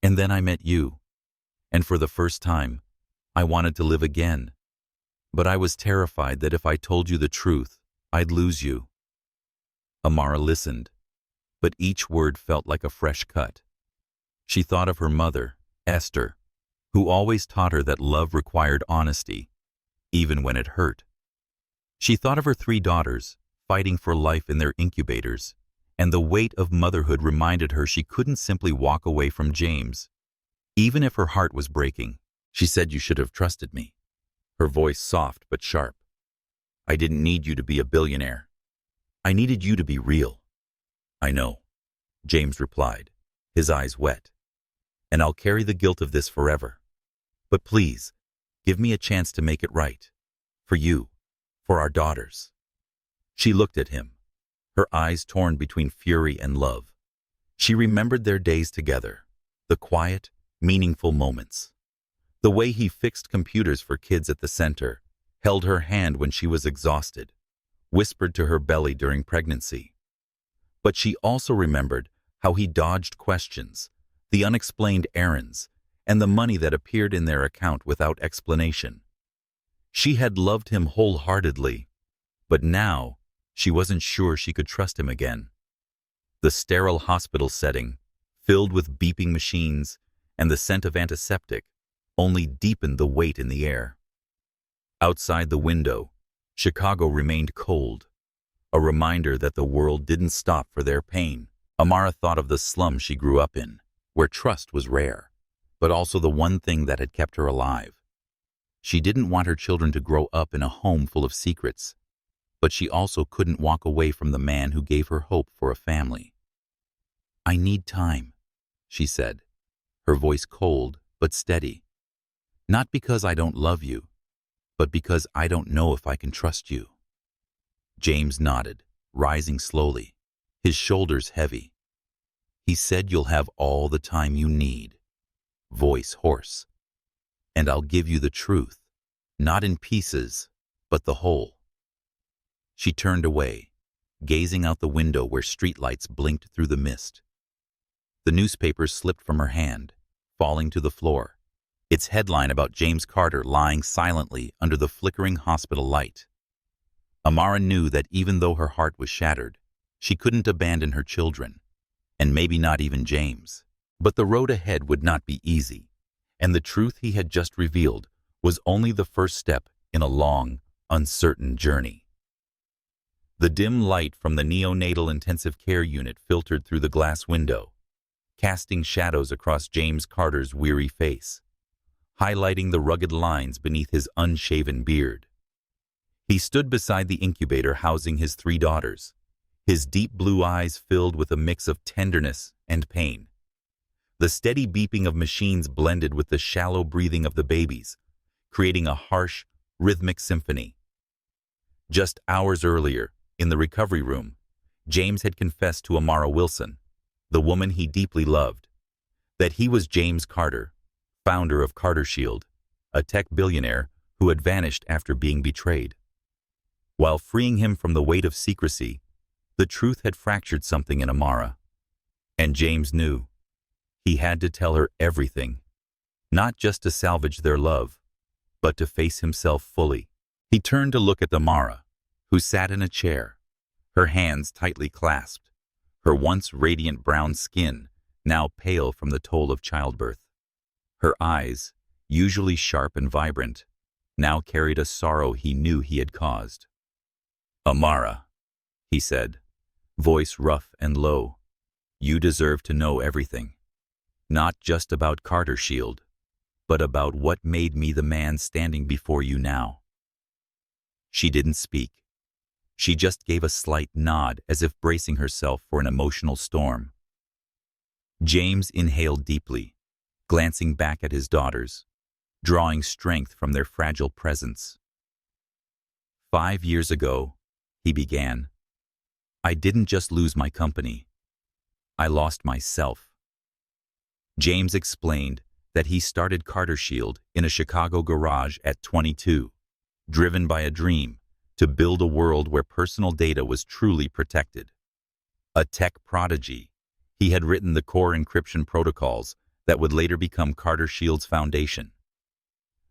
And then I met you. And for the first time, I wanted to live again. But I was terrified that if I told you the truth, I'd lose you." Amara listened, but each word felt like a fresh cut. She thought of her mother, Esther, who always taught her that love required honesty, even when it hurt. She thought of her 3 daughters, fighting for life in their incubators, and the weight of motherhood reminded her she couldn't simply walk away from James. Even if her heart was breaking, she said, "You should have trusted me," her voice soft but sharp. "I didn't need you to be a billionaire. I needed you to be real. I know, James replied, his eyes wet. And I'll carry the guilt of this forever. But please, give me a chance to make it right. For you, for our daughters. She looked at him, her eyes torn between fury and love. She remembered their days together, the quiet, meaningful moments. The way he fixed computers for kids at the center, held her hand when she was exhausted, whispered to her belly during pregnancy. But she also remembered how he dodged questions, the unexplained errands, and the money that appeared in their account without explanation. She had loved him wholeheartedly, but now she wasn't sure she could trust him again. The sterile hospital setting, filled with beeping machines and the scent of antiseptic, only deepened the weight in the air. Outside the window, Chicago remained cold, a reminder that the world didn't stop for their pain. Amara thought of the slum she grew up in, where trust was rare, but also the one thing that had kept her alive. She didn't want her children to grow up in a home full of secrets, but she also couldn't walk away from the man who gave her hope for a family. I need time, she said, her voice cold but steady. Not because I don't love you, but because I don't know if I can trust you. James nodded, rising slowly, his shoulders heavy. He said, you'll have all the time you need. Voice hoarse. And I'll give you the truth, not in pieces, but the whole. She turned away, gazing out the window where streetlights blinked through the mist. The newspaper slipped from her hand, falling to the floor, its headline about James Carter lying silently under the flickering hospital light. Amara knew that even though her heart was shattered, she couldn't abandon her children, and maybe not even James. But the road ahead would not be easy, and the truth he had just revealed was only the first step in a long, uncertain journey. The dim light from the neonatal intensive care unit filtered through the glass window, casting shadows across James Carter's weary face, highlighting the rugged lines beneath his unshaven beard. He stood beside the incubator housing his 3 daughters, his deep blue eyes filled with a mix of tenderness and pain. The steady beeping of machines blended with the shallow breathing of the babies, creating a harsh, rhythmic symphony. Just hours earlier, in the recovery room, James had confessed to Amara Wilson, the woman he deeply loved, that he was James Carter, founder of Carter Shield, a tech billionaire who had vanished after being betrayed. While freeing him from the weight of secrecy, the truth had fractured something in Amara. And James knew. He had to tell her everything, not just to salvage their love, but to face himself fully. He turned to look at Amara, who sat in a chair, her hands tightly clasped, her once radiant brown skin now pale from the toll of childbirth. Her eyes, usually sharp and vibrant, now carried a sorrow he knew he had caused. Amara, he said, voice rough and low, you deserve to know everything. Not just about Carter Shield, but about what made me the man standing before you now. She didn't speak. She just gave a slight nod as if bracing herself for an emotional storm. James inhaled deeply, glancing back at his daughters, drawing strength from their fragile presence. 5 years ago, he began, I didn't just lose my company. I lost myself. James explained that he started Carter Shield in a Chicago garage at 22, driven by a dream to build a world where personal data was truly protected. A tech prodigy, he had written the core encryption protocols that would later become Carter Shield's foundation.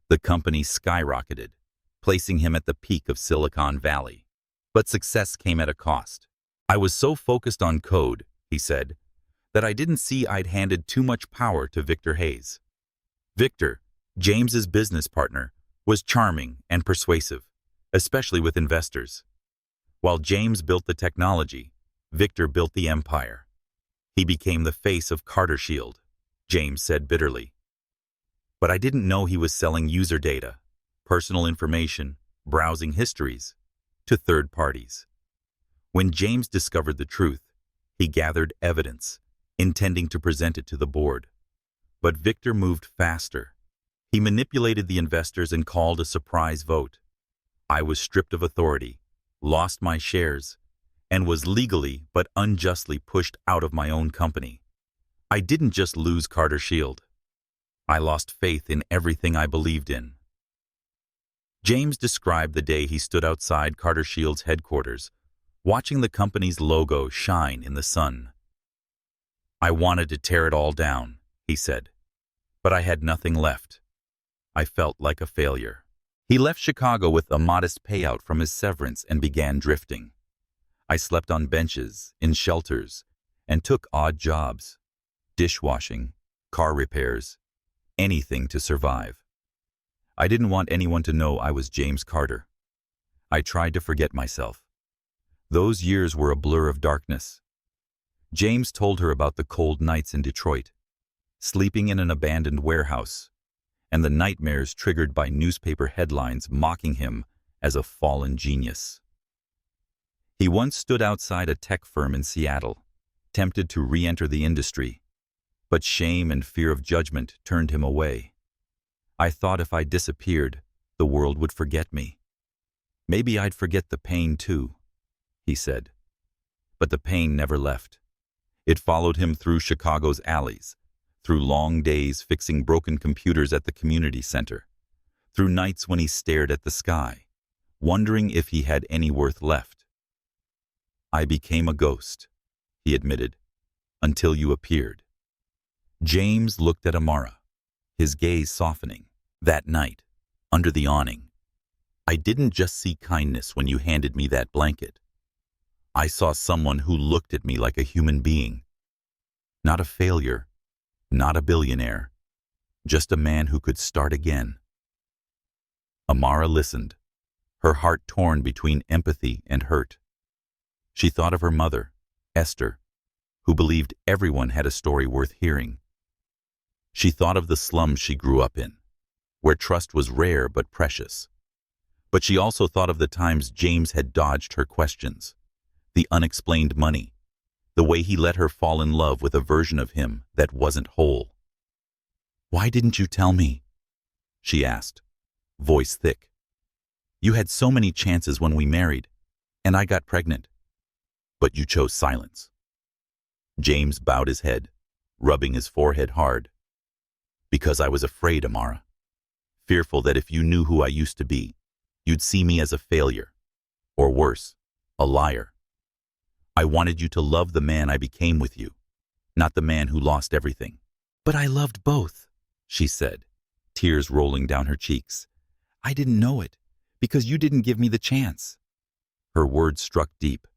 The company skyrocketed, placing him at the peak of Silicon Valley. But success came at a cost. I was so focused on code, he said, that I didn't see I'd handed too much power to Victor Hayes. Victor, James's business partner, was charming and persuasive, especially with investors. While James built the technology, Victor built the empire. He became the face of Carter Shield, James said bitterly. But I didn't know he was selling user data, personal information, browsing histories, to third parties. When James discovered the truth, he gathered evidence, intending to present it to the board. But Victor moved faster. He manipulated the investors and called a surprise vote. I was stripped of authority, lost my shares, and was legally but unjustly pushed out of my own company. I didn't just lose Carter Shield. I lost faith in everything I believed in. James described the day he stood outside Carter Shield's headquarters, watching the company's logo shine in the sun. I wanted to tear it all down, he said, but I had nothing left. I felt like a failure. He left Chicago with a modest payout from his severance and began drifting. I slept on benches, in shelters, and took odd jobs. Dishwashing, car repairs, anything to survive. I didn't want anyone to know I was James Carter. I tried to forget myself. Those years were a blur of darkness. James told her about the cold nights in Detroit, sleeping in an abandoned warehouse, and the nightmares triggered by newspaper headlines mocking him as a fallen genius. He once stood outside a tech firm in Seattle, tempted to re-enter the industry, but shame and fear of judgment turned him away. I thought if I disappeared, the world would forget me. Maybe I'd forget the pain too, he said. But the pain never left. It followed him through Chicago's alleys, through long days fixing broken computers at the community center, through nights when he stared at the sky, wondering if he had any worth left. I became a ghost, he admitted, until you appeared. James looked at Amara, his gaze softening. That night, under the awning, I didn't just see kindness when you handed me that blanket. I saw someone who looked at me like a human being. Not a failure, not a billionaire, just a man who could start again. Amara listened, her heart torn between empathy and hurt. She thought of her mother, Esther, who believed everyone had a story worth hearing. She thought of the slums she grew up in, where trust was rare but precious. But she also thought of the times James had dodged her questions, the unexplained money, the way he let her fall in love with a version of him that wasn't whole. "Why didn't you tell me?" she asked, voice thick. "You had so many chances when we married, and I got pregnant. But you chose silence." James bowed his head, rubbing his forehead hard. "Because I was afraid, Amara. Fearful that if you knew who I used to be, you'd see me as a failure, or worse, a liar. I wanted you to love the man I became with you, not the man who lost everything." "But I loved both," she said, tears rolling down her cheeks. "I didn't know it, because you didn't give me the chance." Her words struck deep.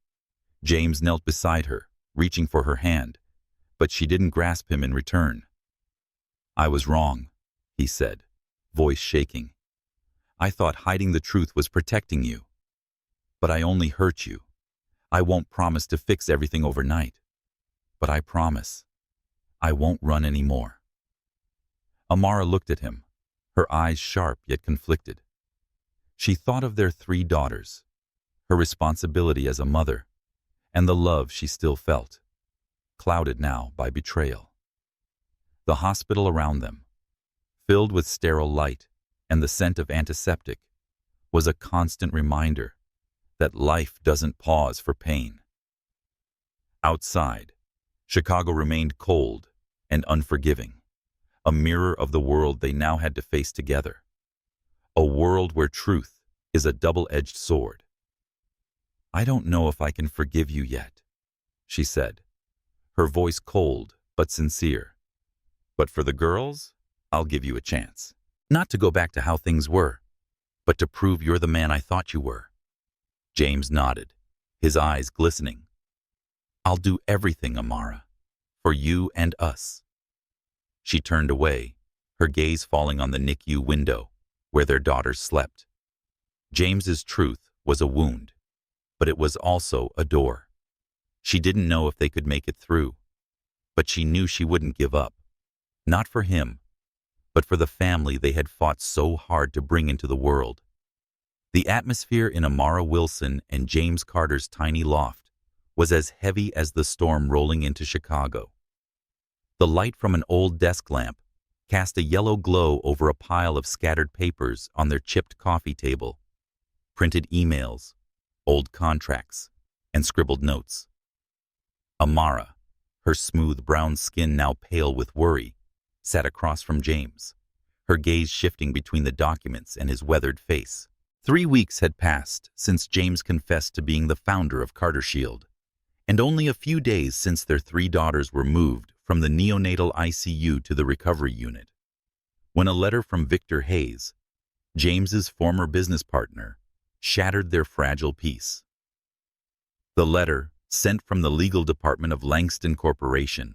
James knelt beside her, reaching for her hand, but she didn't grasp him in return. "I was wrong," he said, voice shaking. "I thought hiding the truth was protecting you. But I only hurt you. I won't promise to fix everything overnight. But I promise, I won't run anymore." Amara looked at him, her eyes sharp yet conflicted. She thought of their 3 daughters, her responsibility as a mother, and the love she still felt, clouded now by betrayal. The hospital around them, filled with sterile light and the scent of antiseptic, was a constant reminder that life doesn't pause for pain. Outside, Chicago remained cold and unforgiving, a mirror of the world they now had to face together. A world where truth is a double-edged sword. "I don't know if I can forgive you yet," she said, her voice cold but sincere. "But for the girls, I'll give you a chance. Not to go back to how things were, but to prove you're the man I thought you were." James nodded, his eyes glistening. "I'll do everything, Amara, for you and us." She turned away, her gaze falling on the NICU window, where their daughters slept. James's truth was a wound, but it was also a door. She didn't know if they could make it through, but she knew she wouldn't give up. Not for him, but for the family they had fought so hard to bring into the world. The atmosphere in Amara Wilson and James Carter's tiny loft was as heavy as the storm rolling into Chicago. The light from an old desk lamp cast a yellow glow over a pile of scattered papers on their chipped coffee table, printed emails, old contracts, and scribbled notes. Amara, her smooth brown skin now pale with worry, sat across from James, her gaze shifting between the documents and his weathered face. 3 weeks had passed since James confessed to being the founder of Carter Shield, and only a few days since their 3 daughters were moved from the neonatal ICU to the recovery unit, when a letter from Victor Hayes, James's former business partner, shattered their fragile peace. The letter, sent from the legal department of Langston Corporation,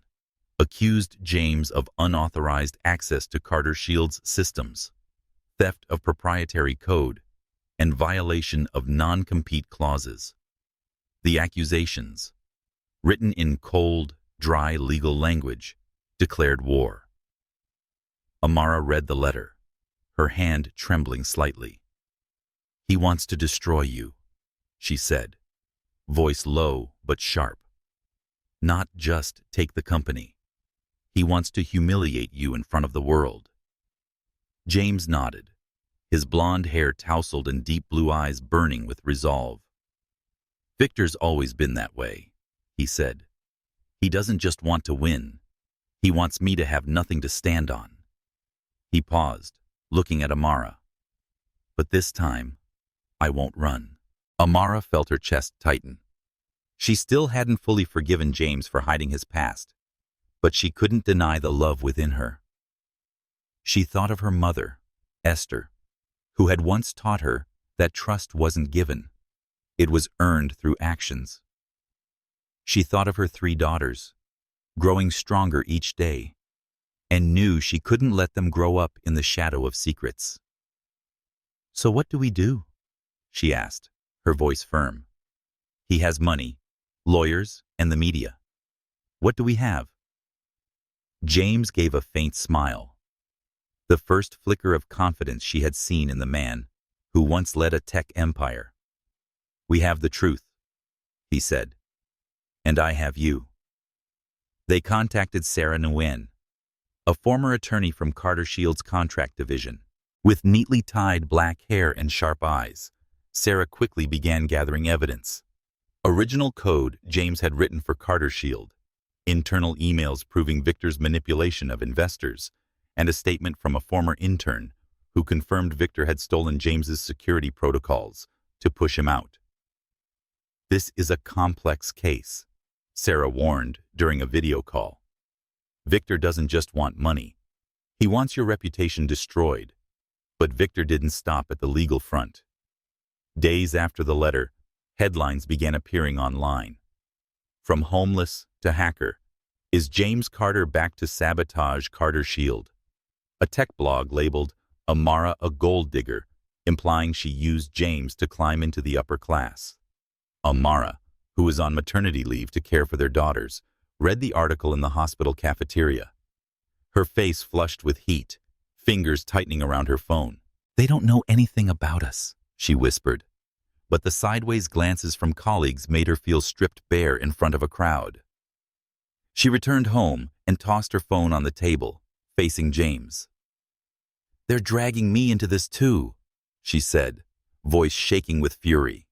accused James of unauthorized access to Carter Shield's systems, theft of proprietary code, and violation of non-compete clauses. The accusations, written in cold, dry legal language, declared war. Amara read the letter, her hand trembling slightly. "He wants to destroy you," she said, voice low but sharp. "Not just take the company. He wants to humiliate you in front of the world." James nodded, his blonde hair tousled and deep blue eyes burning with resolve. "Victor's always been that way," he said. "He doesn't just want to win. He wants me to have nothing to stand on." He paused, looking at Amara. "But this time, I won't run." Amara felt her chest tighten. She still hadn't fully forgiven James for hiding his past, but she couldn't deny the love within her. She thought of her mother, Esther, who had once taught her that trust wasn't given. It was earned through actions. She thought of her 3 daughters, growing stronger each day, and knew she couldn't let them grow up in the shadow of secrets. "So what do we do?" she asked, her voice firm. "He has money, lawyers, and the media. What do we have?" James gave a faint smile, the first flicker of confidence she had seen in the man who once led a tech empire. "We have the truth," he said, "and I have you." They contacted Sarah Nguyen, a former attorney from Carter Shield's contract division. With neatly tied black hair and sharp eyes, Sarah quickly began gathering evidence. Original code James had written for Carter Shield, internal emails proving Victor's manipulation of investors, and a statement from a former intern who confirmed Victor had stolen James's security protocols to push him out. "This is a complex case," Sarah warned during a video call. "Victor doesn't just want money. He wants your reputation destroyed." But Victor didn't stop at the legal front. Days after the letter, headlines began appearing online. From homeless to hacker, is James Carter back to sabotage Carter Shield? A tech blog labeled Amara a gold digger, implying she used James to climb into the upper class. Amara, who was on maternity leave to care for their daughters, read the article in the hospital cafeteria. Her face flushed with heat, fingers tightening around her phone. "They don't know anything about us," she whispered. But the sideways glances from colleagues made her feel stripped bare in front of a crowd. She returned home and tossed her phone on the table, facing James. "They're dragging me into this too," she said, voice shaking with fury.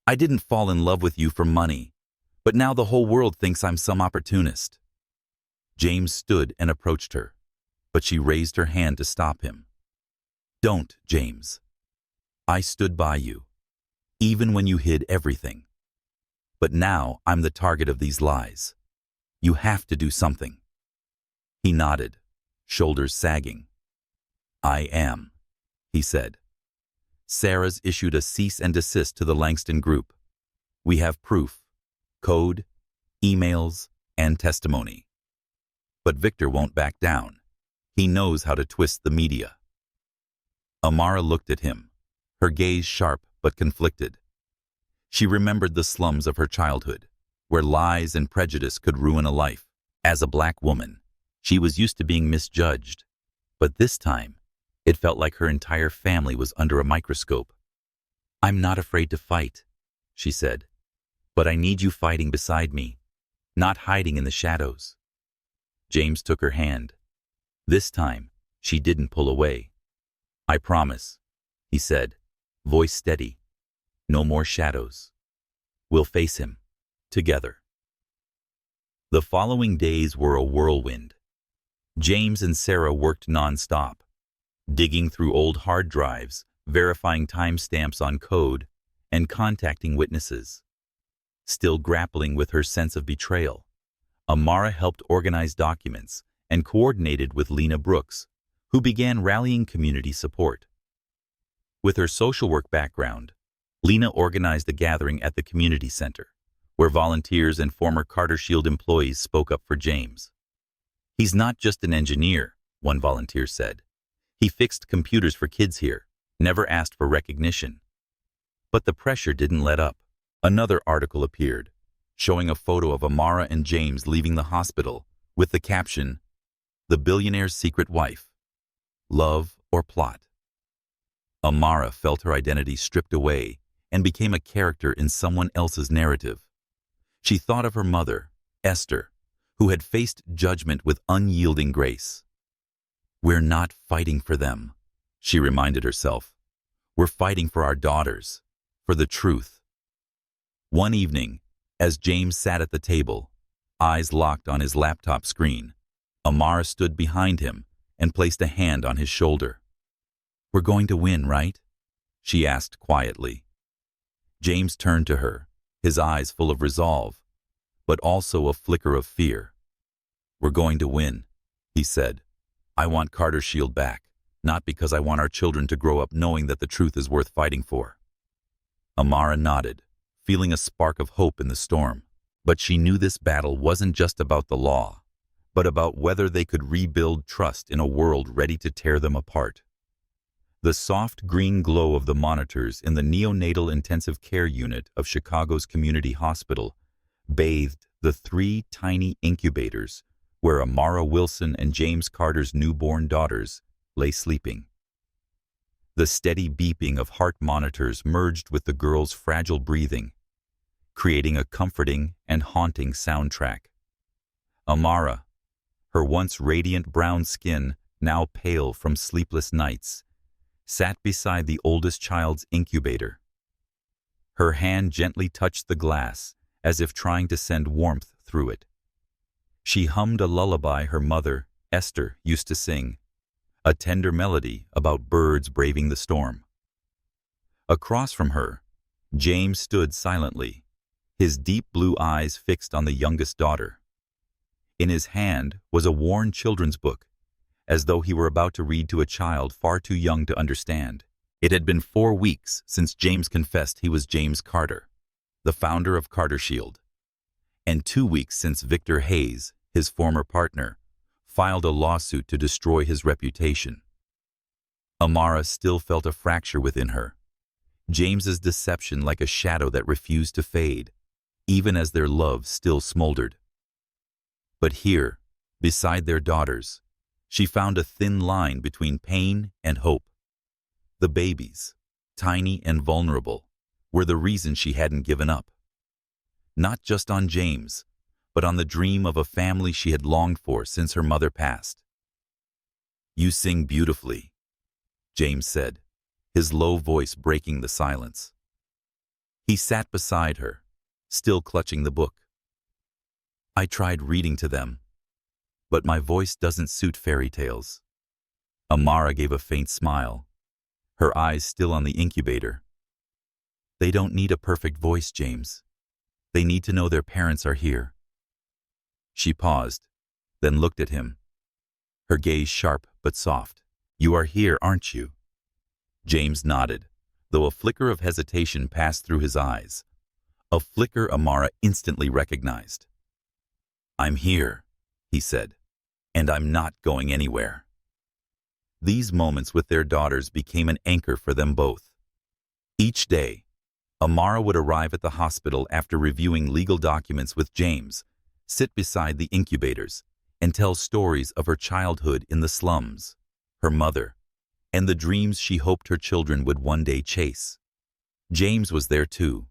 "I didn't fall in love with you for money, but now the whole world thinks I'm some opportunist." James stood and approached her, but she raised her hand to stop him. "Don't, James. I stood by you, even when you hid everything. But now I'm the target of these lies. You have to do something." He nodded, shoulders sagging. "I am," he said. "Sarah's issued a cease and desist to the Langston Group. We have proof, code, emails, and testimony. But Victor won't back down. He knows how to twist the media." Amara looked at him, her gaze sharp but conflicted. She remembered the slums of her childhood, where lies and prejudice could ruin a life. As a black woman, she was used to being misjudged, but this time, it felt like her entire family was under a microscope. "I'm not afraid to fight," she said. But I need you fighting beside me, not hiding in the shadows. James took her hand. This time, she didn't pull away. I promise, he said, voice steady. No more shadows. We'll face him, together. The following days were a whirlwind. James and Sarah worked non-stop, digging through old hard drives, verifying timestamps on code, and contacting witnesses. Still grappling with her sense of betrayal, Amara helped organize documents and coordinated with Lena Brooks, who began rallying community support. With her social work background, Lena organized a gathering at the community center, where volunteers and former Carter Shield employees spoke up for James. He's not just an engineer, one volunteer said. He fixed computers for kids here, never asked for recognition. But the pressure didn't let up. Another article appeared, showing a photo of Amara and James leaving the hospital with the caption, "The Billionaire's Secret Wife. Love or Plot." Amara felt her identity stripped away and became a character in someone else's narrative. She thought of her mother, Esther, who had faced judgment with unyielding grace. We're not fighting for them, she reminded herself. We're fighting for our daughters, for the truth. One evening, as James sat at the table, eyes locked on his laptop screen, Amara stood behind him and placed a hand on his shoulder. We're going to win, right? She asked quietly. James turned to her, his eyes full of resolve, but also a flicker of fear. We're going to win, he said. I want Carter Shield back, not because I want our children to grow up knowing that the truth is worth fighting for. Amara nodded, feeling a spark of hope in the storm. But she knew this battle wasn't just about the law, but about whether they could rebuild trust in a world ready to tear them apart. The soft green glow of the monitors in the neonatal intensive care unit of Chicago's community hospital bathed the 3 tiny incubators where Amara Wilson and James Carter's newborn daughters lay sleeping. The steady beeping of heart monitors merged with the girls' fragile breathing, creating a comforting and haunting soundtrack. Amara, her once radiant brown skin now pale from sleepless nights, sat beside the oldest child's incubator. Her hand gently touched the glass as if trying to send warmth through it. She hummed a lullaby her mother, Esther, used to sing, a tender melody about birds braving the storm. Across from her, James stood silently, his deep blue eyes fixed on the youngest daughter. In his hand was a worn children's book, as though he were about to read to a child far too young to understand. It had been 4 weeks since James confessed he was James Carter, the founder of Carter Shield, and 2 weeks since Victor Hayes, his former partner, filed a lawsuit to destroy his reputation. Amara still felt a fracture within her, James's deception like a shadow that refused to fade, even as their love still smoldered. But here, beside their daughters, she found a thin line between pain and hope. The babies, tiny and vulnerable, were the reason she hadn't given up. Not just on James, but on the dream of a family she had longed for since her mother passed. You sing beautifully, James said, his low voice breaking the silence. He sat beside her, still clutching the book. I tried reading to them, but my voice doesn't suit fairy tales. Amara gave a faint smile, her eyes still on the incubator. They don't need a perfect voice, James. They need to know their parents are here. She paused, then looked at him, her gaze sharp but soft. You are here, aren't you? James nodded, though a flicker of hesitation passed through his eyes, a flicker Amara instantly recognized. I'm here, he said, and I'm not going anywhere. These moments with their daughters became an anchor for them both. Each day, Amara would arrive at the hospital after reviewing legal documents with James, sit beside the incubators, and tell stories of her childhood in the slums, her mother, and the dreams she hoped her children would one day chase. James was there too,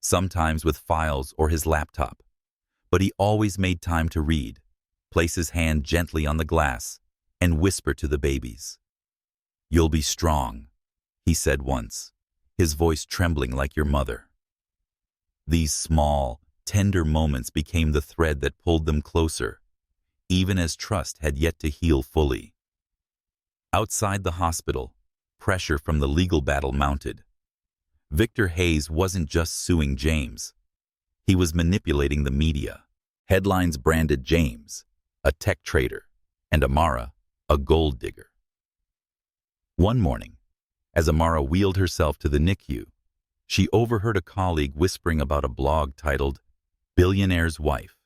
sometimes with files or his laptop. But he always made time to read, place his hand gently on the glass, and whisper to the babies. "You'll be strong," he said once, his voice trembling like your mother. These small, tender moments became the thread that pulled them closer, even as trust had yet to heal fully. Outside the hospital, pressure from the legal battle mounted. Victor Hayes wasn't just suing James. He was manipulating the media. Headlines branded James, a tech trader, and Amara, a gold digger. One morning, as Amara wheeled herself to the NICU, she overheard a colleague whispering about a blog titled Billionaire's Wife,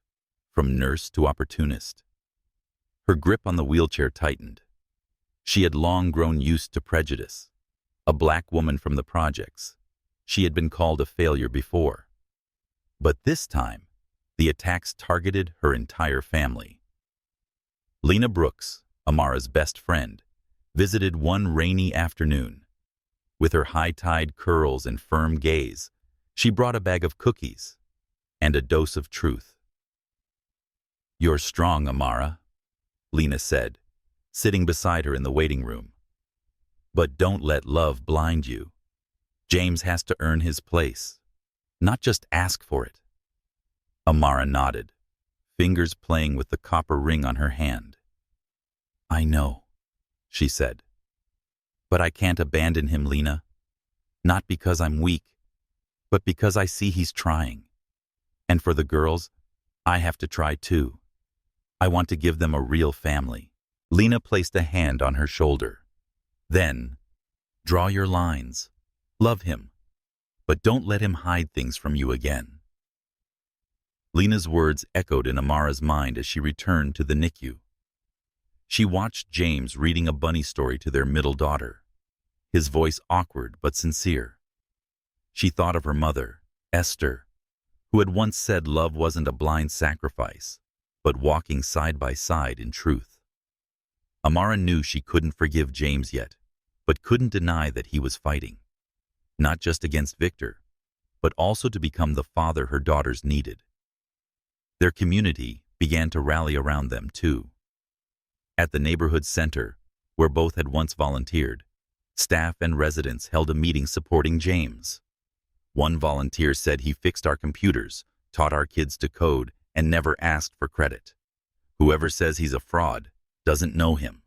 From Nurse to Opportunist. Her grip on the wheelchair tightened. She had long grown used to prejudice. A black woman from the projects, she had been called a failure before. But this time, the attacks targeted her entire family. Lena Brooks, Amara's best friend, visited one rainy afternoon. With her high-tide curls and firm gaze, she brought a bag of cookies and a dose of truth. "You're strong, Amara," Lena said, sitting beside her in the waiting room. "But don't let love blind you. James has to earn his place, not just ask for it." Amara nodded, fingers playing with the copper ring on her hand. "I know," she said. "But I can't abandon him, Lena. Not because I'm weak, but because I see he's trying. And for the girls, I have to try too. I want to give them a real family." Lena placed a hand on her shoulder. "Then, draw your lines. Love him, but don't let him hide things from you again." Lena's words echoed in Amara's mind as she returned to the NICU. She watched James reading a bunny story to their middle daughter, his voice awkward but sincere. She thought of her mother, Esther, who had once said love wasn't a blind sacrifice, but walking side by side in truth. Amara knew she couldn't forgive James yet, but couldn't deny that he was fighting, not just against Victor, but also to become the father her daughters needed. Their community began to rally around them too. At the neighborhood center, where both had once volunteered, staff and residents held a meeting supporting James. One volunteer said he fixed our computers, taught our kids to code, and never asked for credit. Whoever says he's a fraud doesn't know him.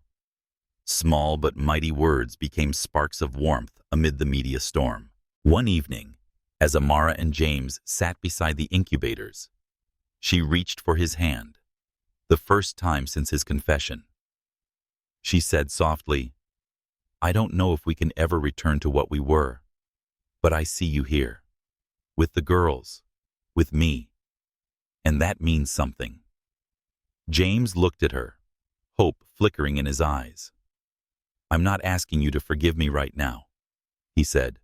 Small but mighty words became sparks of warmth amid the media storm. One evening, as Amara and James sat beside the incubators, she reached for his hand, the first time since his confession. She said softly, "I don't know if we can ever return to what we were, but I see you here, with the girls, with me, and that means something." James looked at her, hope flickering in his eyes. "I'm not asking you to forgive me right now," he said,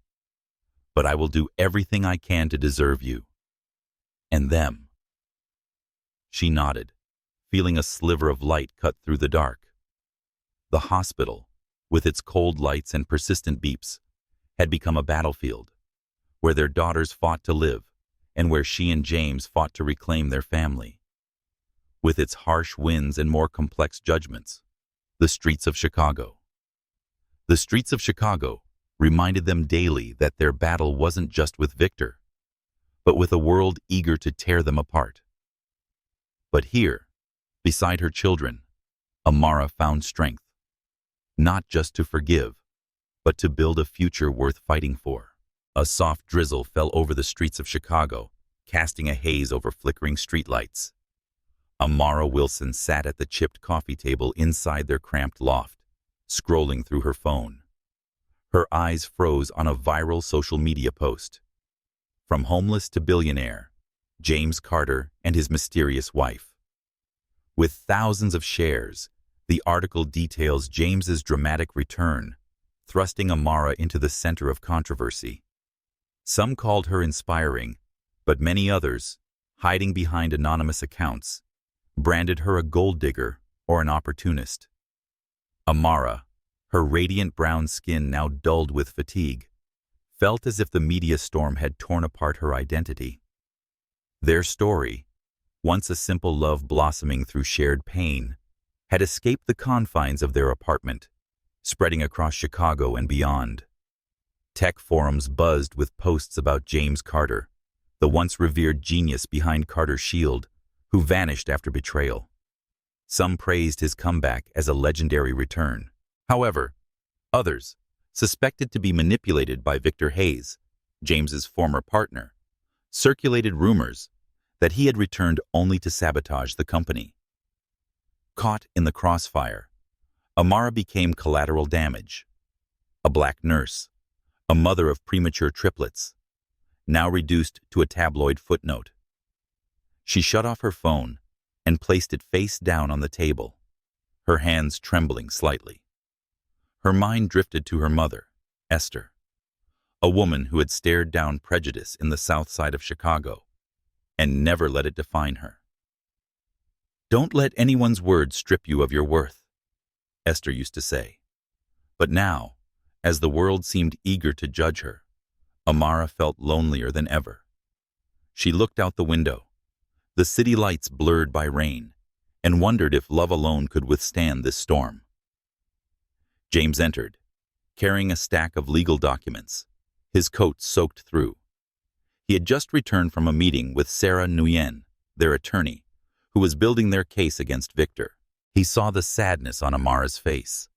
"but I will do everything I can to deserve you. And them." She nodded, feeling a sliver of light cut through the dark. The hospital, with its cold lights and persistent beeps, had become a battlefield, where their daughters fought to live, and where she and James fought to reclaim their family. With its harsh winds and more complex judgments, the streets of Chicago. The streets of Chicago reminded them daily that their battle wasn't just with Victor, but with a world eager to tear them apart. But here, beside her children, Amara found strength, not just to forgive, but to build a future worth fighting for. A soft drizzle fell over the streets of Chicago, casting a haze over flickering streetlights. Amara Wilson sat at the chipped coffee table inside their cramped loft, scrolling through her phone. Her eyes froze on a viral social media post. From homeless to billionaire, James Carter and his mysterious wife. With thousands of shares, the article details James's dramatic return, thrusting Amara into the center of controversy. Some called her inspiring, but many others, hiding behind anonymous accounts, branded her a gold digger or an opportunist. Amara, her radiant brown skin now dulled with fatigue, felt as if the media storm had torn apart her identity. Their story, once a simple love blossoming through shared pain, had escaped the confines of their apartment, spreading across Chicago and beyond. Tech forums buzzed with posts about James Carter, the once revered genius behind Carter's Shield, who vanished after betrayal. Some praised his comeback as a legendary return. However, others, suspected to be manipulated by Victor Hayes, James's former partner, circulated rumors that he had returned only to sabotage the company. Caught in the crossfire, Amara became collateral damage. A black nurse, a mother of premature triplets, now reduced to a tabloid footnote. She shut off her phone and placed it face down on the table, her hands trembling slightly. Her mind drifted to her mother, Esther, a woman who had stared down prejudice in the South Side of Chicago and never let it define her. "Don't let anyone's words strip you of your worth," Esther used to say. But now, as the world seemed eager to judge her, Amara felt lonelier than ever. She looked out the window, the city lights blurred by rain, and wondered if love alone could withstand this storm. James entered, carrying a stack of legal documents, his coat soaked through. He had just returned from a meeting with Sarah Nguyen, their attorney, who was building their case against Victor. He saw the sadness on Amara's face.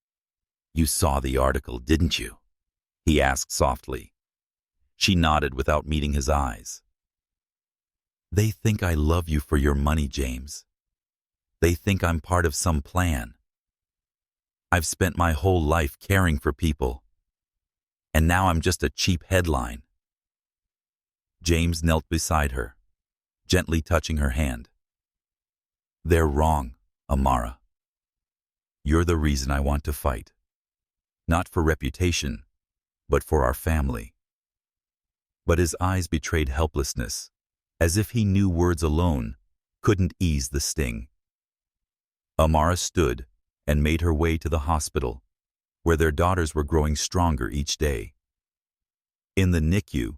"You saw the article, didn't you?" he asked softly. She nodded without meeting his eyes. "They think I love you for your money, James. They think I'm part of some plan. I've spent my whole life caring for people, and now I'm just a cheap headline." James knelt beside her, gently touching her hand. "They're wrong, Amara. You're the reason I want to fight. Not for reputation, but for our family." But his eyes betrayed helplessness, as if he knew words alone couldn't ease the sting. Amara stood and made her way to the hospital, where their daughters were growing stronger each day. In the NICU,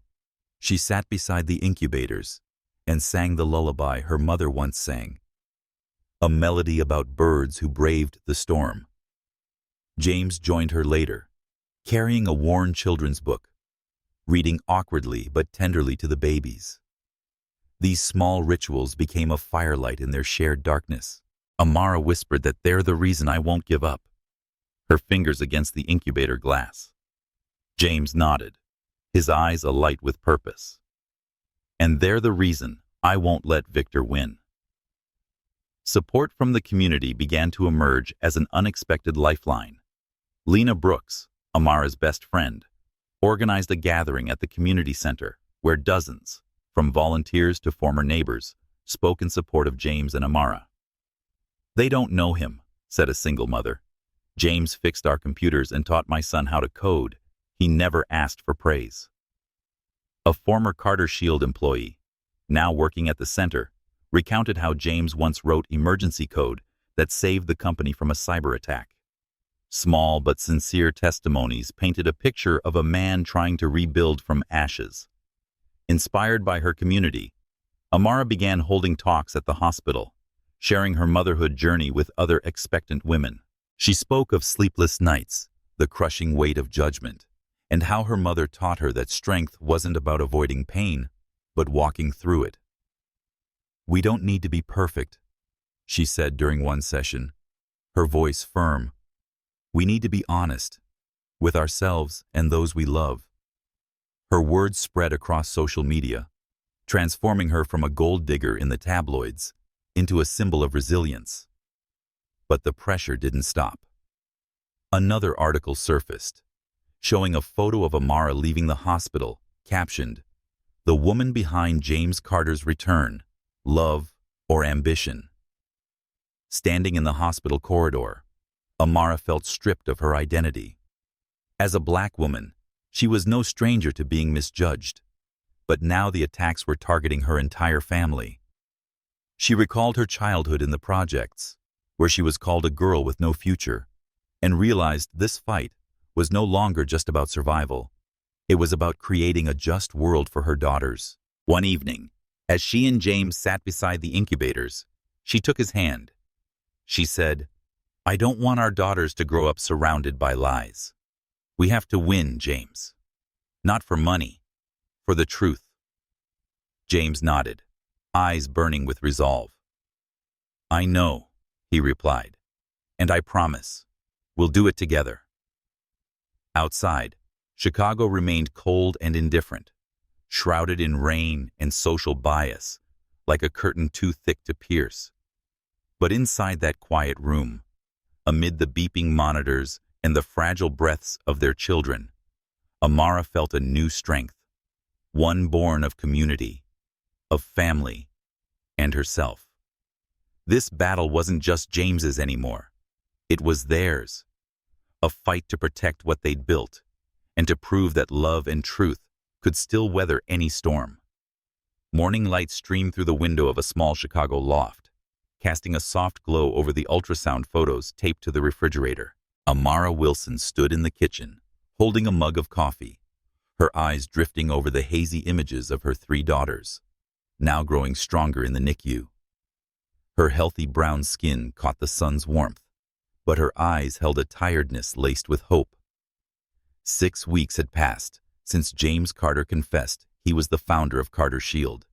she sat beside the incubators and sang the lullaby her mother once sang, a melody about birds who braved the storm. James joined her later, carrying a worn children's book, reading awkwardly but tenderly to the babies. These small rituals became a firelight in their shared darkness. Amara whispered that they're the reason I won't give up, her fingers against the incubator glass. James nodded, his eyes alight with purpose. "And they're the reason I won't let Victor win." Support from the community began to emerge as an unexpected lifeline. Lena Brooks, Amara's best friend, organized a gathering at the community center where dozens, from volunteers to former neighbors, spoke in support of James and Amara. "They don't know him," said a single mother. "James fixed our computers and taught my son how to code. He never asked for praise." A former Carter Shield employee, now working at the center, recounted how James once wrote emergency code that saved the company from a cyber attack. Small but sincere testimonies painted a picture of a man trying to rebuild from ashes. Inspired by her community, Amara began holding talks at the hospital, sharing her motherhood journey with other expectant women. She spoke of sleepless nights, the crushing weight of judgment, and how her mother taught her that strength wasn't about avoiding pain, but walking through it. "We don't need to be perfect," she said during one session, her voice firm. "We need to be honest, with ourselves and those we love." Her words spread across social media, transforming her from a gold digger in the tabloids into a symbol of resilience. But the pressure didn't stop. Another article surfaced, showing a photo of Amara leaving the hospital, captioned, "The woman behind James Carter's return, love or ambition." Standing in the hospital corridor, Amara felt stripped of her identity. As a black woman, she was no stranger to being misjudged, but now the attacks were targeting her entire family. She recalled her childhood in the projects, where she was called a girl with no future, and realized this fight was no longer just about survival. It was about creating a just world for her daughters. One evening, as she and James sat beside the incubators, she took his hand. She said, "I don't want our daughters to grow up surrounded by lies. We have to win, James. Not for money, for the truth." James nodded, eyes burning with resolve. "I know," he replied, "and I promise, we'll do it together." Outside, Chicago remained cold and indifferent, shrouded in rain and social bias, like a curtain too thick to pierce. But inside that quiet room, amid the beeping monitors and the fragile breaths of their children, Amara felt a new strength, one born of community, of family, and herself. This battle wasn't just James's anymore. It was theirs. A fight to protect what they'd built, and to prove that love and truth could still weather any storm. Morning light streamed through the window of a small Chicago loft, casting a soft glow over the ultrasound photos taped to the refrigerator. Amara Wilson stood in the kitchen, holding a mug of coffee, her eyes drifting over the hazy images of her 3 daughters, now growing stronger in the NICU. Her healthy brown skin caught the sun's warmth, but her eyes held a tiredness laced with hope. 6 weeks had passed since James Carter confessed he was the founder of Carter Shield,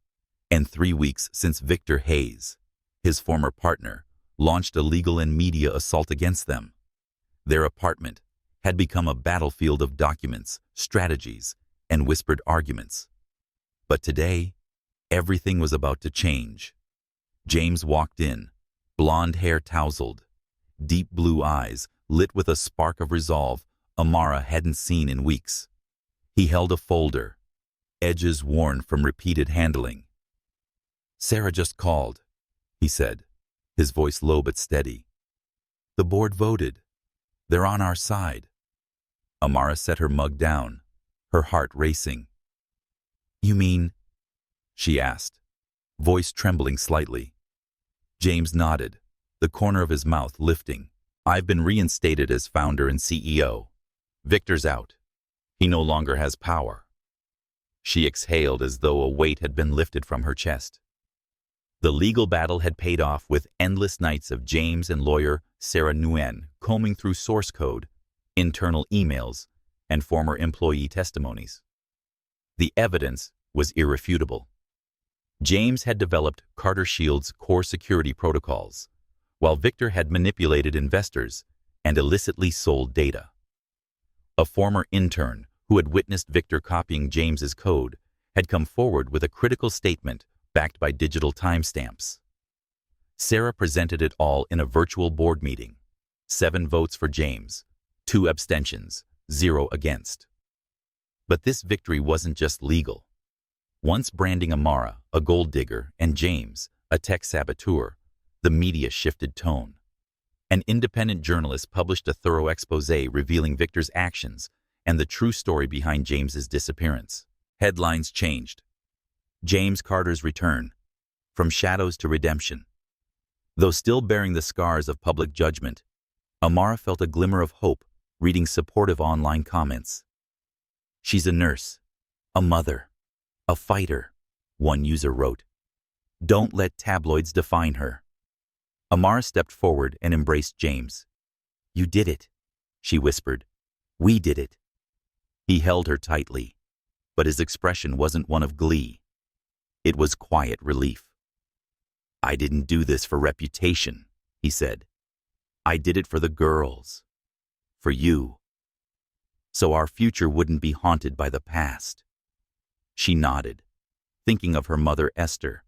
and 3 weeks since Victor Hayes, his former partner, launched a legal and media assault against them. Their apartment had become a battlefield of documents, strategies, and whispered arguments. But today, everything was about to change. James walked in, blonde hair tousled, deep blue eyes lit with a spark of resolve Amara hadn't seen in weeks. He held a folder, edges worn from repeated handling. "Sarah just called," he said, his voice low but steady. "The board voted. They're on our side." Amara set her mug down, her heart racing. "You mean?" she asked, voice trembling slightly. James nodded, the corner of his mouth lifting. "I've been reinstated as founder and CEO. Victor's out. He no longer has power." She exhaled as though a weight had been lifted from her chest. The legal battle had paid off with endless nights of James and lawyer Sarah Nguyen combing through source code, internal emails, and former employee testimonies. The evidence was irrefutable. James had developed Carter Shield's core security protocols, while Victor had manipulated investors and illicitly sold data. A former intern who had witnessed Victor copying James's code had come forward with a critical statement backed by digital timestamps. Sarah presented it all in a virtual board meeting. 7 votes for James, 2 abstentions, 0 against. But this victory wasn't just legal. Once branding Amara, a gold digger, and James, a tech saboteur, the media shifted tone. An independent journalist published a thorough exposé revealing Victor's actions and the true story behind James's disappearance. Headlines changed. James Carter's return, from shadows to redemption. Though still bearing the scars of public judgment, Amara felt a glimmer of hope reading supportive online comments. "She's a nurse, a mother, a fighter," one user wrote. "Don't let tabloids define her." Amara stepped forward and embraced James. "You did it," she whispered. "We did it." He held her tightly, but his expression wasn't one of glee. It was quiet relief. "I didn't do this for reputation," he said. "I did it for the girls. For you. So our future wouldn't be haunted by the past." She nodded, thinking of her mother Esther,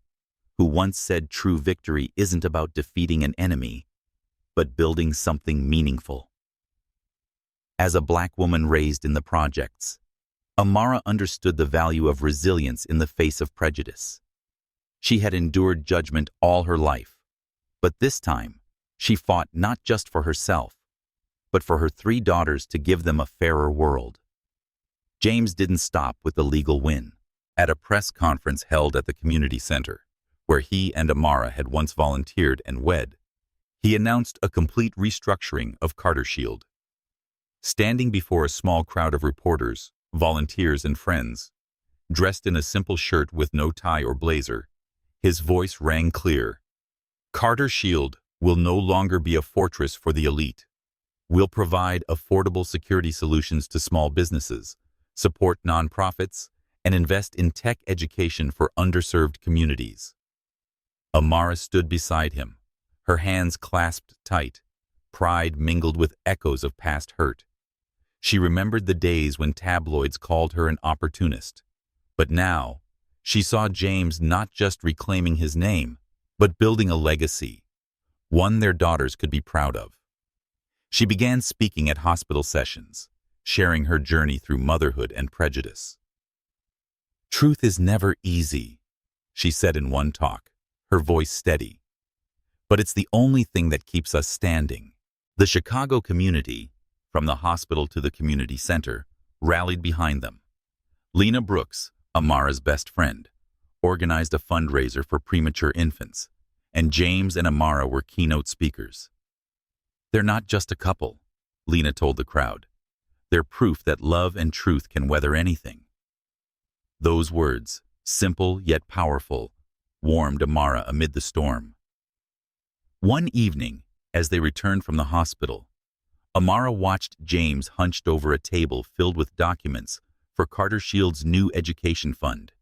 who once said true victory isn't about defeating an enemy, but building something meaningful. As a Black woman raised in the projects, Amara understood the value of resilience in the face of prejudice. She had endured judgment all her life, but this time she fought not just for herself, but for her 3 daughters to give them a fairer world. James didn't stop with the legal win. At a press conference held at the community center, where he and Amara had once volunteered and wed, he announced a complete restructuring of Carter Shield. Standing before a small crowd of reporters, volunteers, and friends. Dressed in a simple shirt with no tie or blazer, his voice rang clear. Carter Shield will no longer be a fortress for the elite. We'll provide affordable security solutions to small businesses, support nonprofits, and invest in tech education for underserved communities. Amara stood beside him, her hands clasped tight, pride mingled with echoes of past hurt. She remembered the days when tabloids called her an opportunist. But now, she saw James not just reclaiming his name, but building a legacy, one their daughters could be proud of. She began speaking at hospital sessions, sharing her journey through motherhood and prejudice. "Truth is never easy," she said in one talk, her voice steady. "But it's the only thing that keeps us standing." The Chicago community, from the hospital to the community center, rallied behind them. Lena Brooks, Amara's best friend, organized a fundraiser for premature infants, and James and Amara were keynote speakers. "They're not just a couple," Lena told the crowd. "They're proof that love and truth can weather anything." Those words, simple yet powerful, warmed Amara amid the storm. One evening, as they returned from the hospital, Amara watched James hunched over a table filled with documents for Carter Shield's new education fund.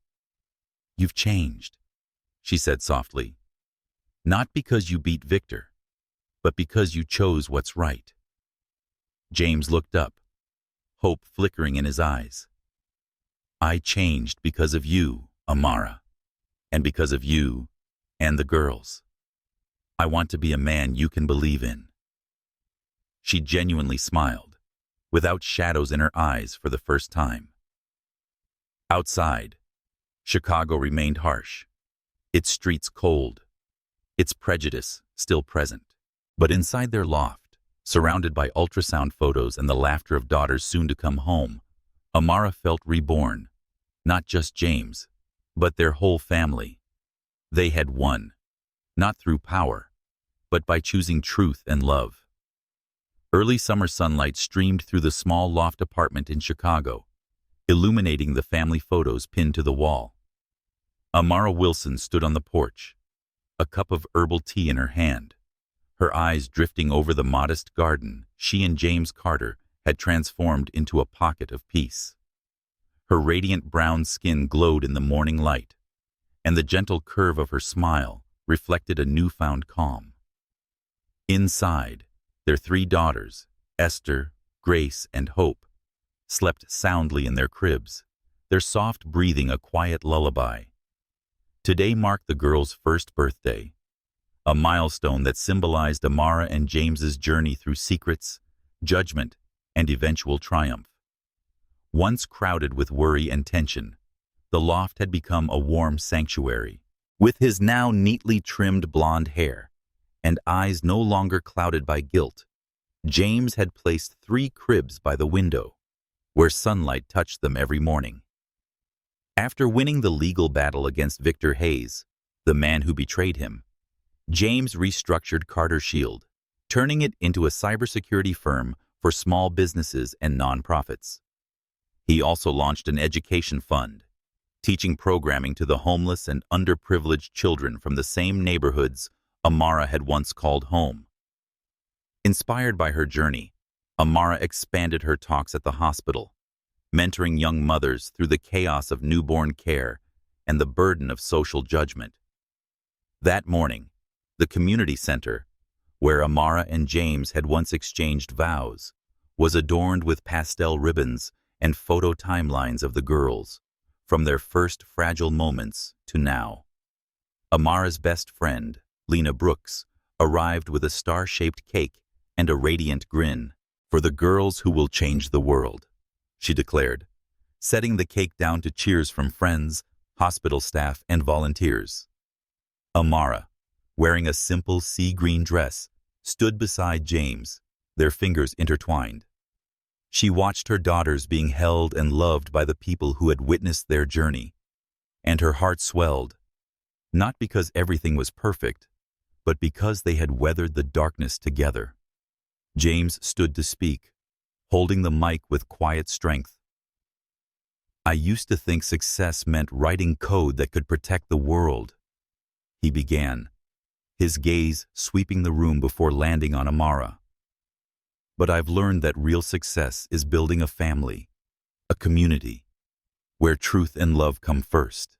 "You've changed," she said softly. "Not because you beat Victor, but because you chose what's right." James looked up, hope flickering in his eyes. "I changed because of you, Amara, and because of you and the girls. I want to be a man you can believe in." She genuinely smiled, without shadows in her eyes for the first time. Outside, Chicago remained harsh, its streets cold, its prejudice still present. But inside their loft, surrounded by ultrasound photos and the laughter of daughters soon to come home, Amara felt reborn, not just James, but their whole family. They had won, not through power, but by choosing truth and love. Early summer sunlight streamed through the small loft apartment in Chicago, illuminating the family photos pinned to the wall. Amara Wilson stood on the porch, a cup of herbal tea in her hand, her eyes drifting over the modest garden she and James Carter had transformed into a pocket of peace. Her radiant brown skin glowed in the morning light, and the gentle curve of her smile reflected a newfound calm. Inside, their three daughters, Esther, Grace, and Hope, slept soundly in their cribs, their soft breathing a quiet lullaby. Today marked the girls' first birthday, a milestone that symbolized Amara and James's journey through secrets, judgment, and eventual triumph. Once crowded with worry and tension, the loft had become a warm sanctuary. With his now neatly trimmed blonde hair and eyes no longer clouded by guilt, James had placed 3 cribs by the window, where sunlight touched them every morning. After winning the legal battle against Victor Hayes, the man who betrayed him, James restructured Carter Shield, turning it into a cybersecurity firm for small businesses and nonprofits. He also launched an education fund, teaching programming to the homeless and underprivileged children from the same neighborhoods Amara had once called home. Inspired by her journey, Amara expanded her talks at the hospital, mentoring young mothers through the chaos of newborn care and the burden of social judgment. That morning, the community center, where Amara and James had once exchanged vows, was adorned with pastel ribbons and photo timelines of the girls, from their first fragile moments to now. Amara's best friend, Lena Brooks, arrived with a star-shaped cake and a radiant grin. "For the girls who will change the world," she declared, setting the cake down to cheers from friends, hospital staff, and volunteers. Amara, wearing a simple sea-green dress, stood beside James, their fingers intertwined. She watched her daughters being held and loved by the people who had witnessed their journey, and her heart swelled, not because everything was perfect, but because they had weathered the darkness together. James stood to speak, holding the mic with quiet strength. I used to think success meant writing code that could protect the world, he began, his gaze sweeping the room before landing on Amara. But I've learned that real success is building a family, a community, where truth and love come first.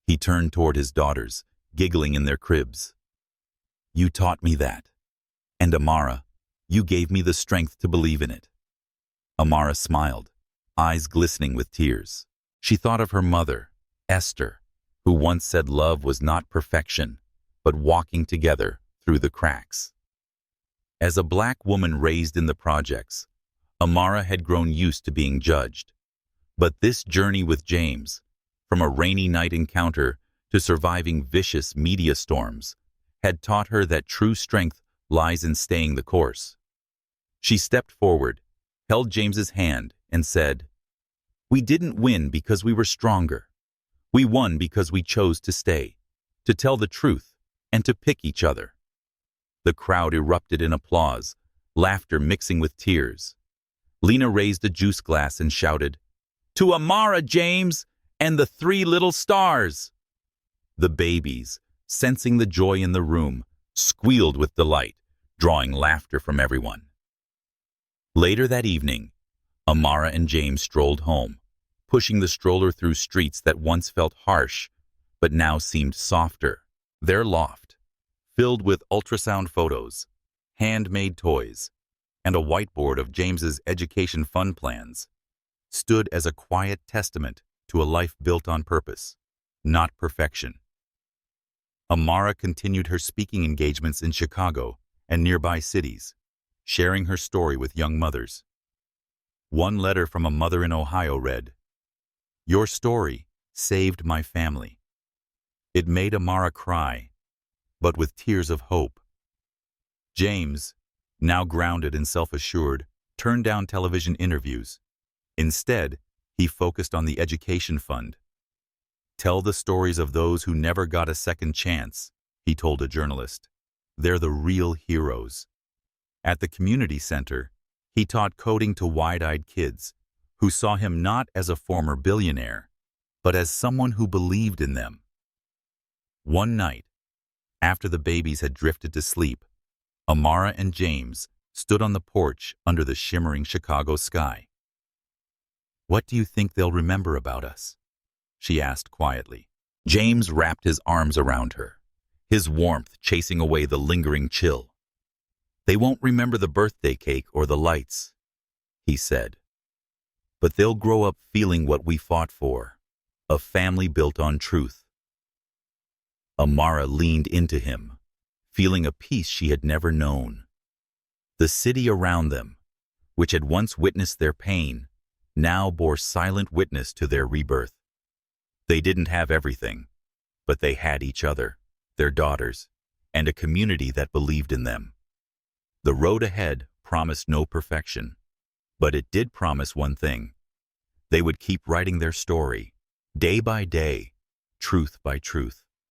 He turned toward his daughters, giggling in their cribs. You taught me that. And Amara, you gave me the strength to believe in it. Amara smiled, eyes glistening with tears. She thought of her mother, Esther, who once said love was not perfection, but walking together through the cracks. As a black woman raised in the projects, Amara had grown used to being judged. But this journey with James, from a rainy night encounter to surviving vicious media storms, had taught her that true strength lies in staying the course. She stepped forward, held James's hand, and said, "We didn't win because we were stronger. We won because we chose to stay, to tell the truth, and to pick each other." The crowd erupted in applause, laughter mixing with tears. Lena raised a juice glass and shouted, "To Amara, James, and the 3 little stars!" The babies, sensing the joy in the room, squealed with delight, drawing laughter from everyone. Later that evening, Amara and James strolled home, pushing the stroller through streets that once felt harsh, but now seemed softer. Their loft, filled with ultrasound photos, handmade toys, and a whiteboard of James's education fund plans, stood as a quiet testament to a life built on purpose, not perfection. Amara continued her speaking engagements in Chicago and nearby cities, sharing her story with young mothers. One letter from a mother in Ohio read, "Your story saved my family." It made Amara cry, but with tears of hope. James, now grounded and self-assured, turned down television interviews. Instead, he focused on the education fund. "Tell the stories of those who never got a second chance," he told a journalist. "They're the real heroes." At the community center, he taught coding to wide-eyed kids who saw him not as a former billionaire, but as someone who believed in them. One night, after the babies had drifted to sleep, Amara and James stood on the porch under the shimmering Chicago sky. "What do you think they'll remember about us?" she asked quietly. James wrapped his arms around her, his warmth chasing away the lingering chill. "They won't remember the birthday cake or the lights," he said. "But they'll grow up feeling what we fought for, a family built on truth." Amara leaned into him, feeling a peace she had never known. The city around them, which had once witnessed their pain, now bore silent witness to their rebirth. They didn't have everything, but they had each other, their daughters, and a community that believed in them. The road ahead promised no perfection, but it did promise one thing. They would keep writing their story, day by day, truth by truth.